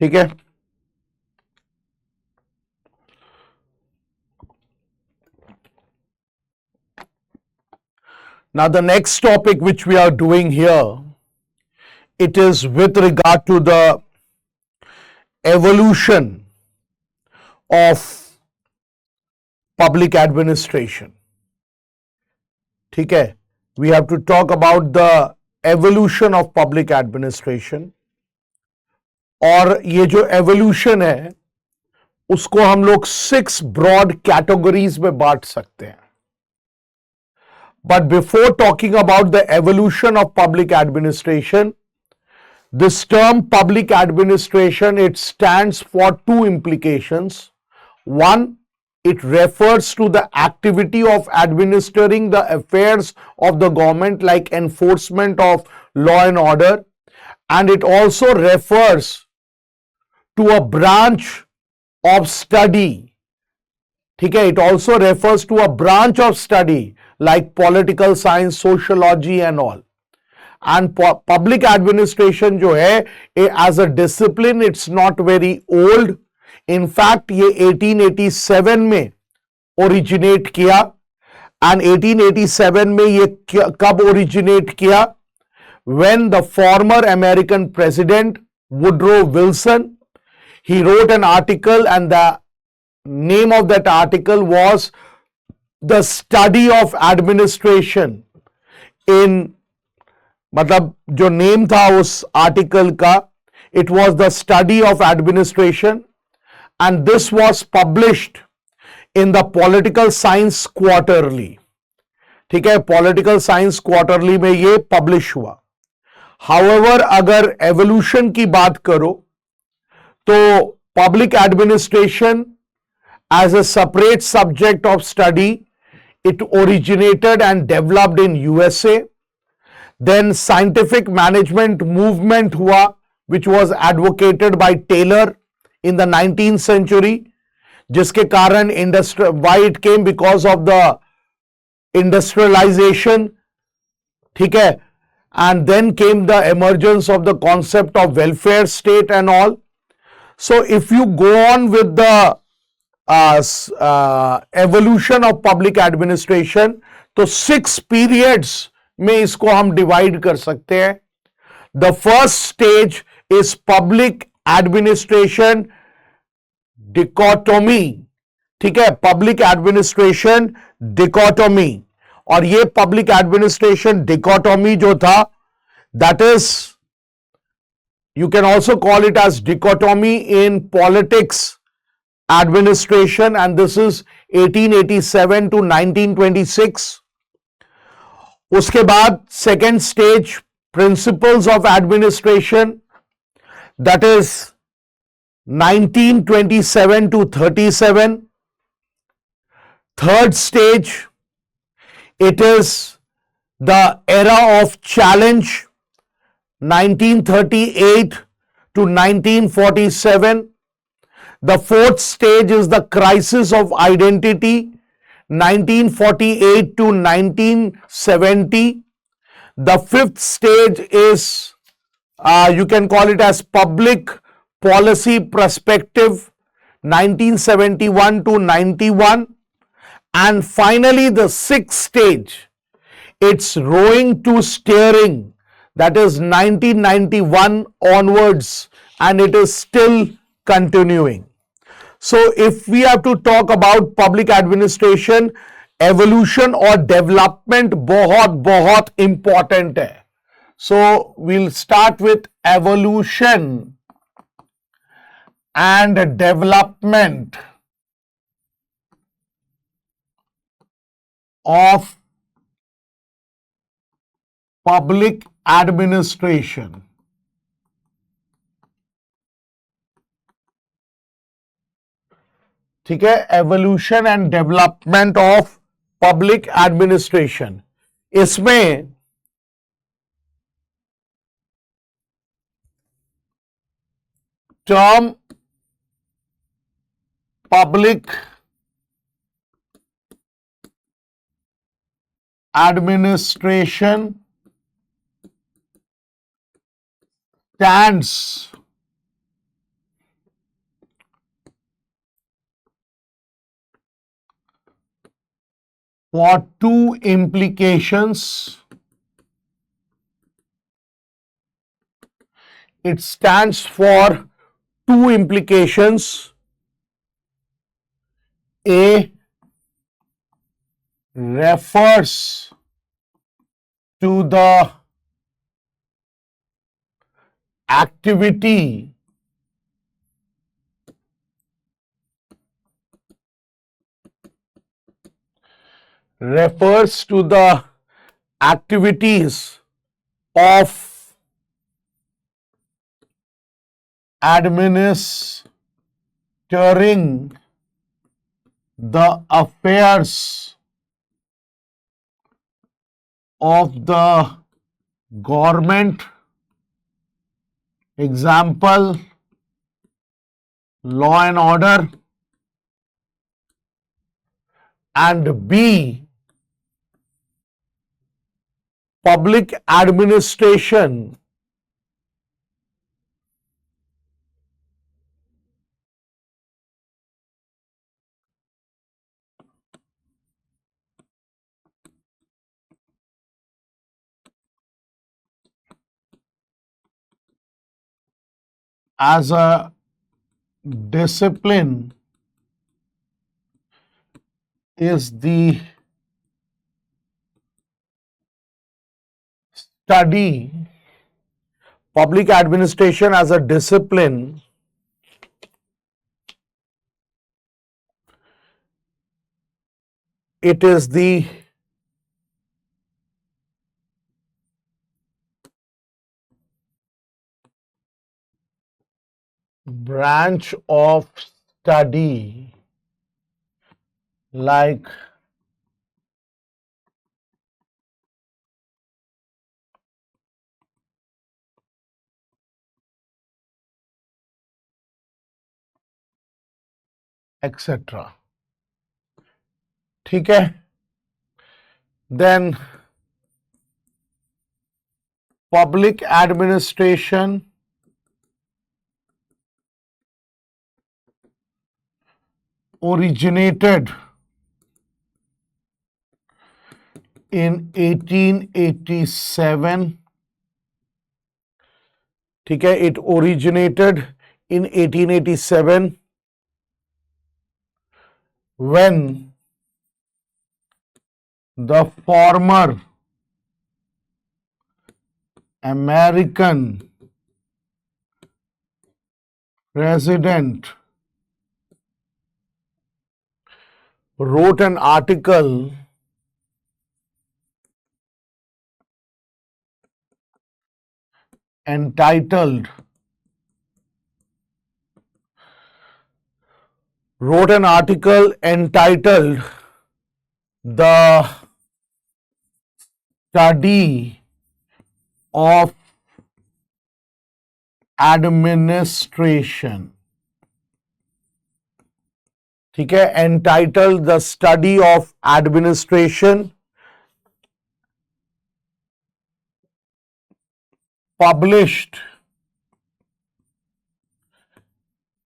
ठीक है, now the next topic which we are doing here, it is with regard to the evolution of public administration. ठीक है, we have to talk about the evolution of public administration. और ये जो evolution है उसको हम लोग 6 broad categories में बांट सकते हैं. But before talking about the evolution of public administration, this term public administration, it stands for 2 implications. One, it refers to the activity of administering the affairs of the government like enforcement of law and order, and it also refers to a branch of study. ठीक है, it also refers to a branch of study like political science, sociology and all. And public administration जो है, as a discipline, it's not very old. In fact, ये 1887 में originate किया. And 1887 में ये कब originate किया? When the former American president Woodrow Wilson, he wrote an article, and the name of that article was The Study of Administration in, मतलब जो name था उस आर्टिकल का, it was The Study of Administration, and this was published in the Political Science Quarterly. ठीक है, Political Science Quarterly में ये publish हुआ. However, अगर एवोल्यूशन की बात करो तो public administration as a separate subject of study, it originated and developed in USA. Then scientific management movement हुआ, which was advocated by Taylor in the 19th century, जिसके कारण why it came because of the industrialization, ठीक है, and then came the emergence of the concept of welfare state and all. So if you go on with the evolution of public administration, तो 6 periods में इसको हम divide कर सकते हैं. The first stage is public administration dichotomy, ठीक है, public administration dichotomy. और ये पब्लिक एडमिनिस्ट्रेशन डिकोटोमी जो था, that is, you can also call it as dichotomy in politics administration, and this is 1887 to 1926. उसके बाद second stage, principles of administration, that is 1927 to 37. Third stage, it is the era of challenge, 1938 to 1947. The fourth stage is the crisis of identity, 1948 to 1970. The fifth stage is, you can call it as public policy perspective, 1971 to 91. And finally, the sixth stage, it's rowing to steering, that is 1991 onwards, and it is still continuing. So if we have to talk about public administration, evolution or development बहुत important है. So we'll start with evolution and development of public administration. ठीक है, evolution and development of public administration. इसमें term public administration stands for two implications. It stands for two implications. A, refers to the activity activities of administering the affairs of the government. Example, law and order. And B, public administration as a discipline is the study. Public administration as a discipline it is the branch of study like etc. ठीक है? Then public administration originated in 1887. ठीक है? It originated in 1887 when the former American president wrote an article entitled The Study of Administration. ठीक है? Entitled The Study of Administration, published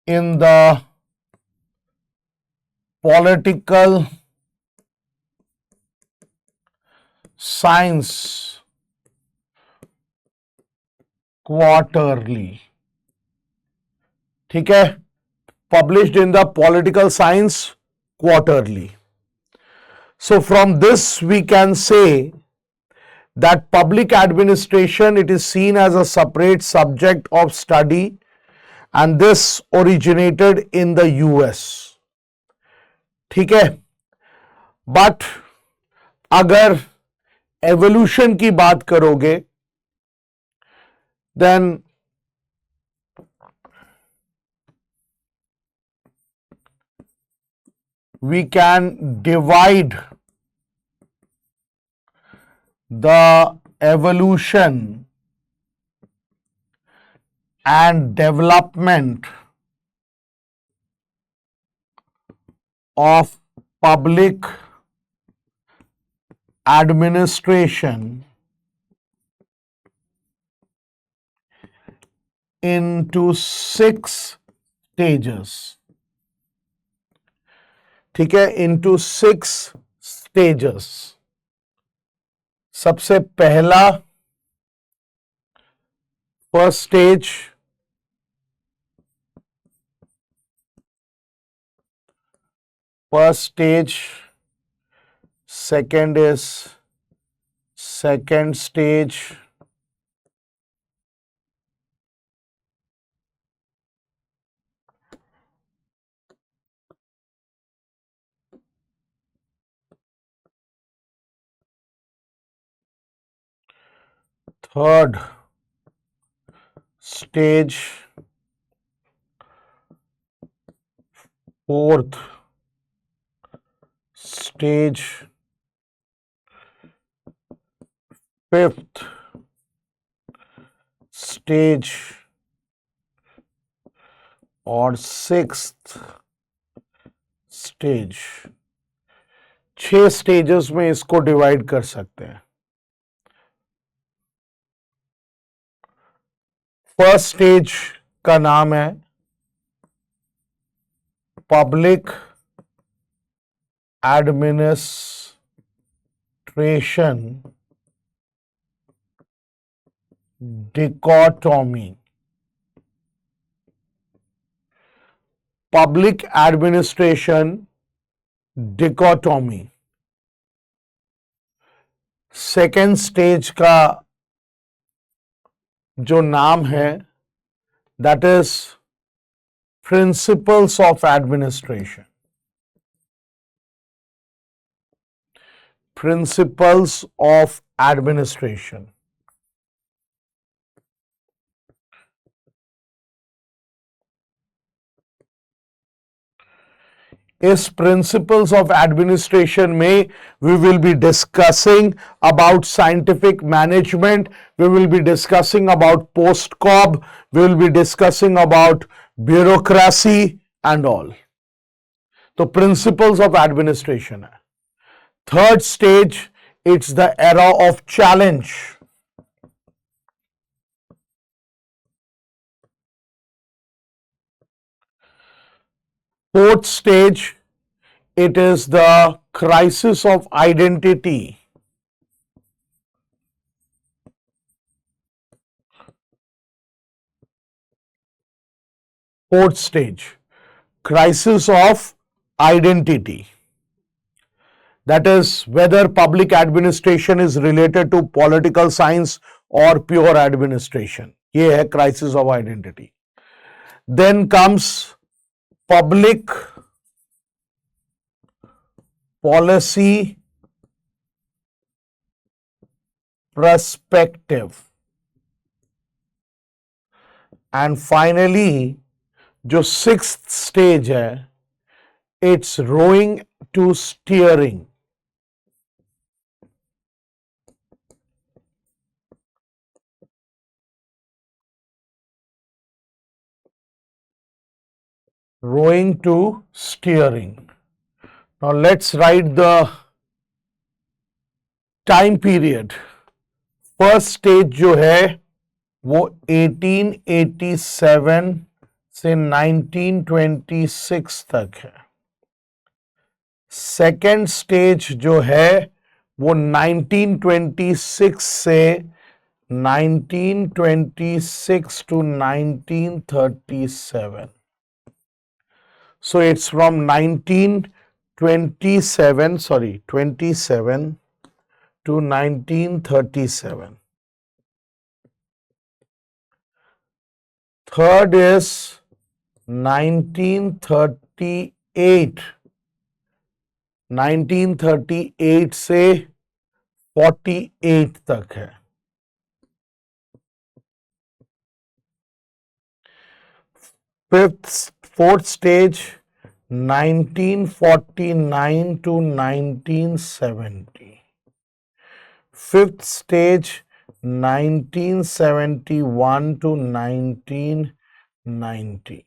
in the Political Science Quarterly. ठीक है? Published in the Political Science Quarterly. So from this we can say that public administration, it is seen as a separate subject of study, and this originated in the US. ठीक है? But अगर evolution की बात करोगे, then we can divide the evolution and development of public administration into 6 stages. ठीक है? Into 6 stages. सबसे पहला first stage, second is second stage, third stage, fourth stage, fifth stage और sixth stage. 6 stages में इसको डिवाइड कर सकते हैं. फर्स्ट स्टेज का नाम है public administration dichotomy. Public administration dichotomy. Second stage का जो नाम है that is principles of administration. Principles of administration. इस प्रिंसिपल्स ऑफ एडमिनिस्ट्रेशन में we will be discussing about scientific management, we will be discussing about post-cob, we will be discussing about bureaucracy and all. तो principles of administration है। Third stage, it's the era of challenge. Fourth stage, it is the crisis of identity. Fourth stage, crisis of identity. That is whether public administration is related to political science or pure administration. ये है crisis of identity. Then comes public policy perspective. And finally, जो sixth stage है, it's rowing to steering. Rowing to steering. Now let's write the time period. First stage जो है वो 1887 से 1926 तक है। सेकेंड स्टेज जो है वो 1926 से 1926 to 1937. So it's from 27 to 1937. Third is 1938. 1938 से 48 तक है। Fourth stage 1949 to 1970. Fifth stage 1971 to 1990.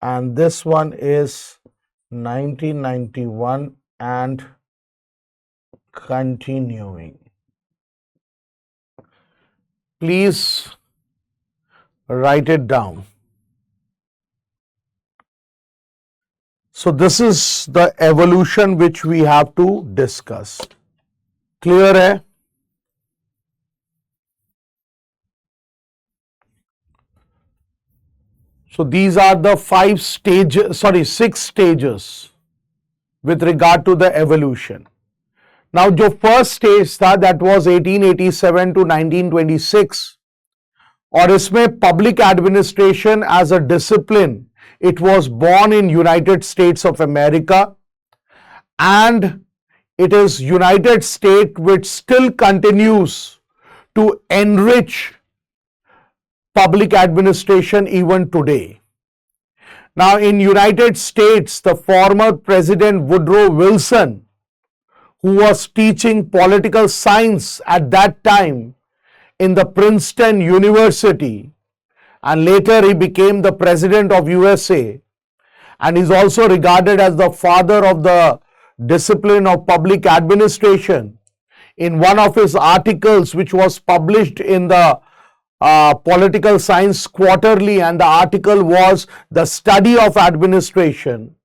And this one is 1991 and continuing. Please write it down. So this is the evolution which we have to discuss. Clear hai? So these are the 6 stages with regard to the evolution. Now जो first stage था that was 1887 to 1926 और इसमें public administration as a discipline, it was born in United States of America, and it is United States which still continues to enrich public administration even today. Now in United States, the former President Woodrow Wilson, who was teaching political science at that time in the Princeton University, and later he became the President of USA, and is also regarded as the father of the discipline of public administration. In one of his articles which was published in the Political Science Quarterly, and the article was The Study of Administration.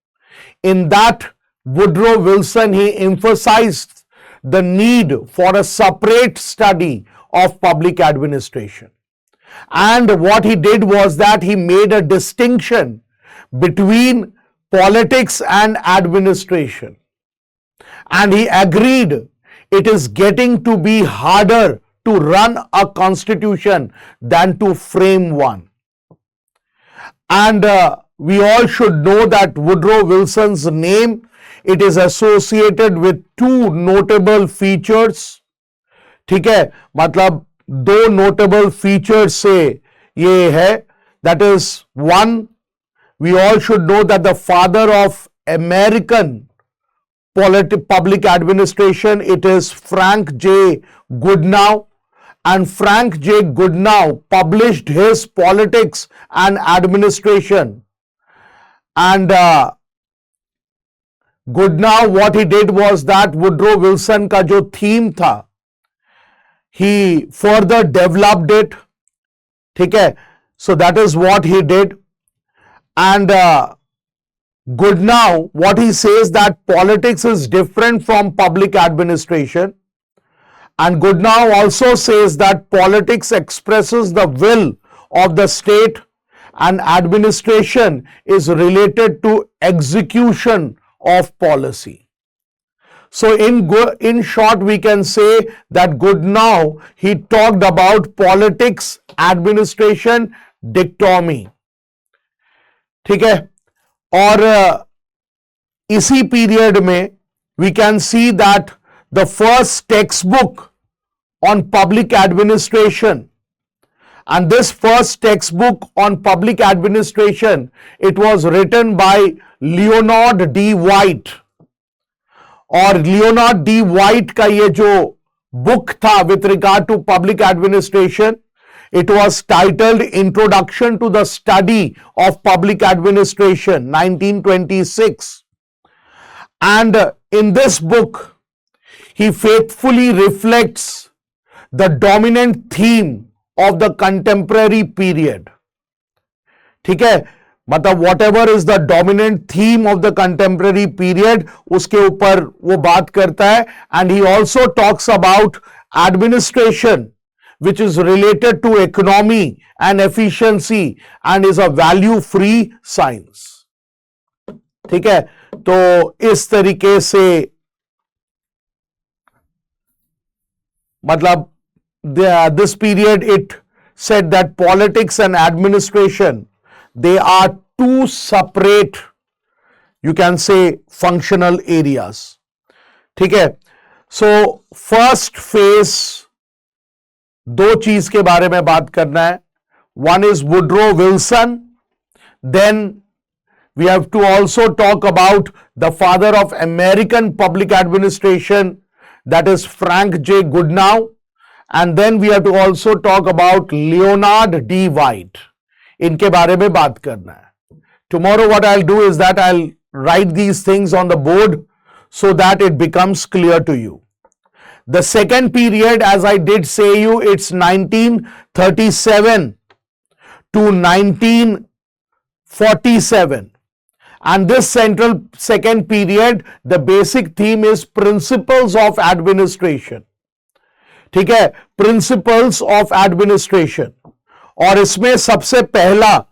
In that, Woodrow Wilson, he emphasized the need for a separate study of public administration. And what he did was that he made a distinction between politics and administration. And he agreed it is getting to be harder to run a constitution than to frame one. And we all should know that Woodrow Wilson's name, it is associated with 2 notable features. ठीक है, मतलब 2 notable features से ये है, that is one, we all should know that the father of American public administration, it is Frank J. Goodenough. And Frank J. Goodenough published his Politics and Administration, and Goodnow, what he did was that Woodrow Wilson का जो theme था, he further developed it. ठीक है, so that is what he did. And Goodnow, what he says that politics is different from public administration. And Goodnow also says that politics expresses the will of the state and administration is related to execution of policy. So in short, we can say that Goodnow, he talked about politics, administration, dichotomy. ठीक है, और इसी period में we can see that the first textbook on public administration, and this first textbook on public administration, it was written by Leonard D. White. और Leonard D White का ये जो book था with regard to public administration, it was titled Introduction to the Study of Public Administration, 1926. And in this book, he faithfully reflects the dominant theme of the contemporary period. ठीक है, मतलब whatever is the dominant theme of the contemporary period, उसके ऊपर वो बात करता है. And he also talks about administration, which is related to economy and efficiency and is a value-free science. ठीक है, तो इस तरीके से मतलब this period it said that politics and administration, they are two separate, you can say, functional areas. ठीक है, so first phase, दो चीज के बारे में बात करना है. One is Woodrow Wilson. Then we have to also talk about the father of American public administration, that is Frank J. Goodnow. And then we have to also talk about Leonard D. White. इनके बारे में बात करना है. Tomorrow what I'll do is that I'll write these things on the board so that it becomes clear to you. The second period, as I did say you, it's 1937 to 1947. And this central second period, the basic theme is principles of administration. ठीक है, principles of administration. और इसमें सबसे पहला,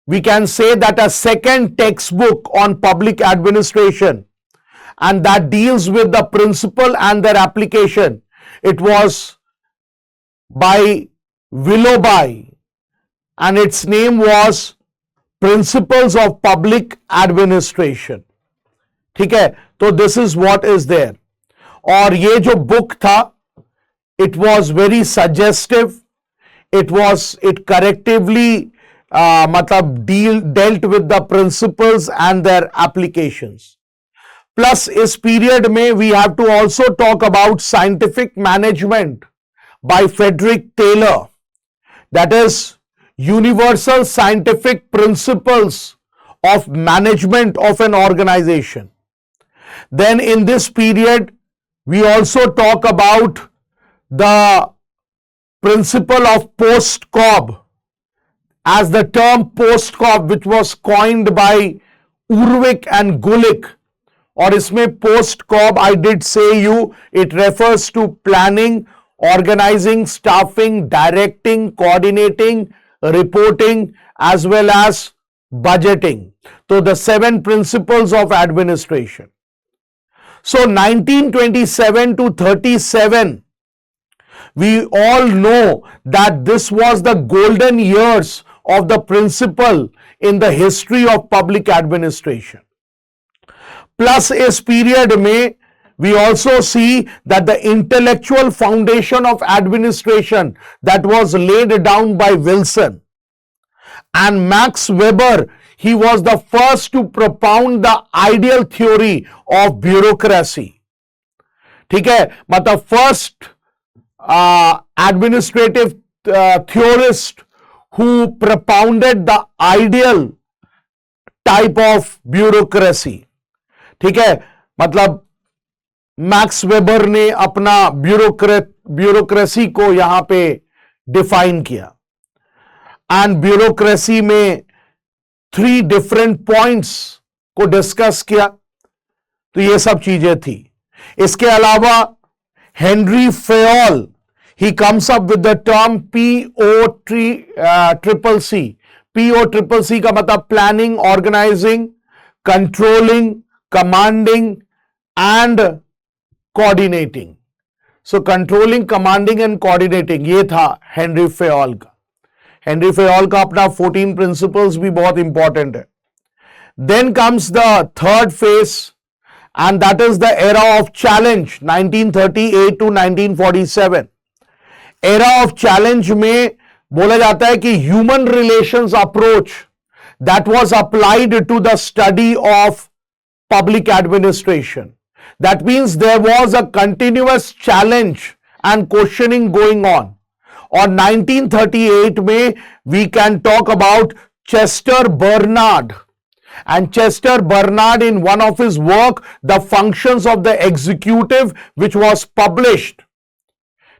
we can say that a second textbook on public administration, and that deals with the principle and their application. It was by Willoughby, and its name was Principles of Public Administration. ठीक है, तो this is what is there. और ये जो book था, it was very suggestive. It correctively मतलब dealt with the principles and their applications. Plus इस period में we have to also talk about scientific management by Frederick Taylor, that is universal scientific principles of management of an organization. Then in this period we also talk about the principle of post-cob, as the term post-cob, which was coined by Urwick and Gulick. और इसमें post-cob, I did say you, it refers to planning, organizing, staffing, directing, coordinating, reporting, as well as budgeting. So the 7 principles of administration. So 1927 to 37, we all know that this was the golden years of the principle in the history of public administration. Plus इस period में we also see that the intellectual foundation of administration that was laid down by Wilson. And Max Weber, he was the first to propound the ideal theory of bureaucracy. ठीक है, मतलब first administrative theorist who propounded the ideal type of bureaucracy. ठीक है, मतलब max weber ने अपना bureaucracy को यहां पे डिफाइन किया एंड ब्यूरोक्रेसी में 3 डिफरेंट पॉइंट्स को डिस्कस किया, तो ये सब चीजें थी। इसके अलावा Henry Fayol, he comes up with the term POCCC। POCCC का मतलब planning, organizing, controlling, commanding and coordinating. So controlling, commanding and coordinating, ये था हेनरी फेयोल का। हेनरी फेयोल का अपना 14 प्रिंसिपल्स भी बहुत इंपॉर्टेंट है। Then comes the third phase and that is the era of challenge 1938 to 1947। Era of challenge में बोला जाता है कि human relations approach that was applied to the study of public administration. That means there was a continuous challenge and questioning going on. और 1938 में we can talk about Chester Barnard, and Chester Bernard in one of his work, The Functions of the Executive, which was published,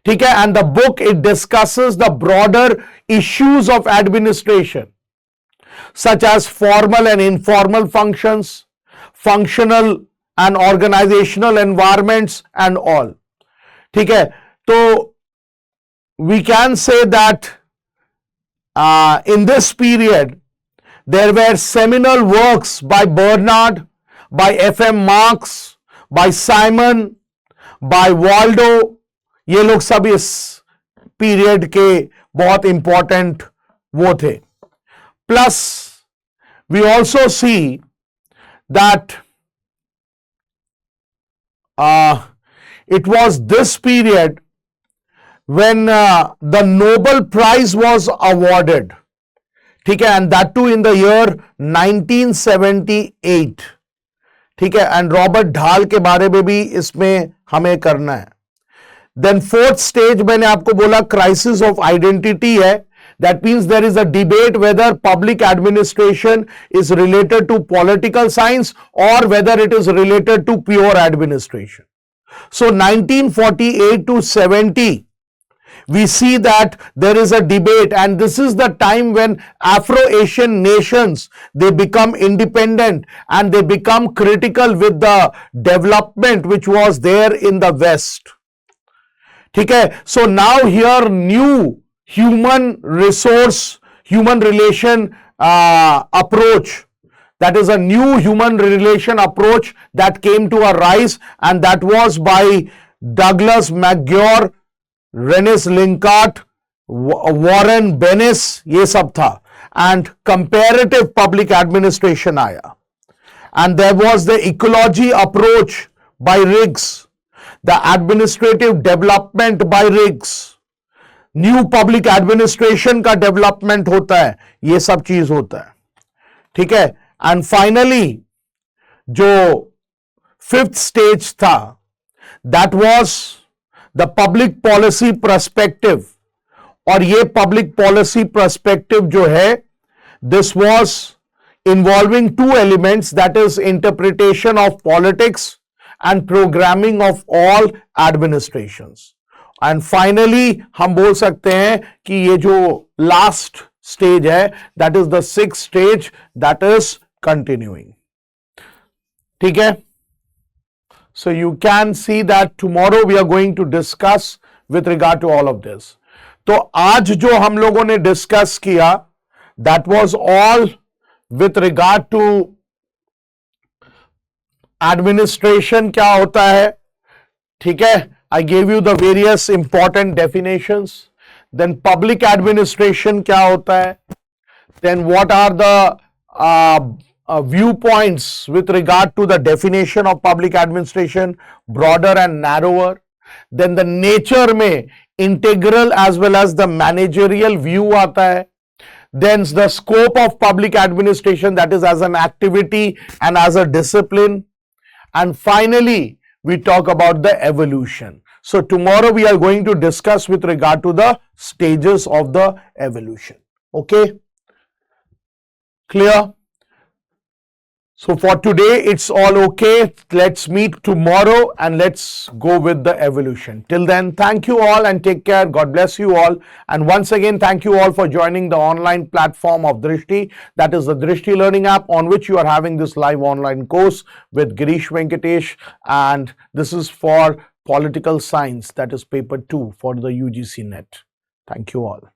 ठीक है, and the book it discusses the broader issues of administration such as formal and informal functions, functional and organizational environments and all, ठीक है। तो we can say that in this period there were seminal works by Bernard, by F.M. Marx, by Simon, by Waldo। ये लोग सब इस period के बहुत important वो थे। Plus we also see that it was this period when the Nobel Prize was awarded, ठीक है, and that too in the year 1978, ठीक है, एंड रॉबर्ट ढाल के बारे में भी इसमें हमें करना है। देन फोर्थ स्टेज मैंने आपको बोला क्राइसिस ऑफ आइडेंटिटी है। That means there is a debate whether public administration is related to political science और whether it is related to pure administration. So 1948 to 70 we see that there is a debate, and this is the time when Afro-Asian nations, they become independent and they become critical with the development which was there in the West, ठीक है। So now here new human resource, human relation approach, that is a new human relation approach that came to a rise, and that was by Douglas McGraw, Rensis Likert, Warren Bennis, ये सब था। And comparative public administration आया, and there was the ecology approach by Riggs, the administrative development by Riggs, new public administration का development होता है, ये सब चीज होता है, ठीक है। एंड फाइनली जो फिफ्थ स्टेज था that was the public policy perspective. और ये पब्लिक पॉलिसी पर्सपेक्टिव जो है, this was involving 2 elements, that is interpretation of politics and programming of all administrations. And finally हम बोल सकते हैं कि ये जो लास्ट स्टेज है, that is the 6th stage, that is continuing, ठीक है। So you can see that tomorrow we are going to discuss with regard to all of this. तो आज जो हम लोगों ने डिस्कस किया, that was all with regard to administration क्या होता है, ठीक है। I gave you the various important definitions. Then public administration क्या होता है, then what are the viewpoints with regard to the definition of public administration, broader and narrower. Then the nature में integral as well as the managerial view आता है. Then the scope of public administration, that is as an activity and as a discipline. And finally, we talk about the evolution. So tomorrow we are going to discuss with regard to the stages of the evolution. Okay? Clear? So for today, it's all okay. Let's meet tomorrow and let's go with the evolution. Till then, thank you all and take care. God bless you all. And once again, thank you all for joining the online platform of Drishti. That is the Drishti learning app on which you are having this live online course with Girish Venkatesh. And this is for political science. That is paper 2 for the UGC-NET. Thank you all.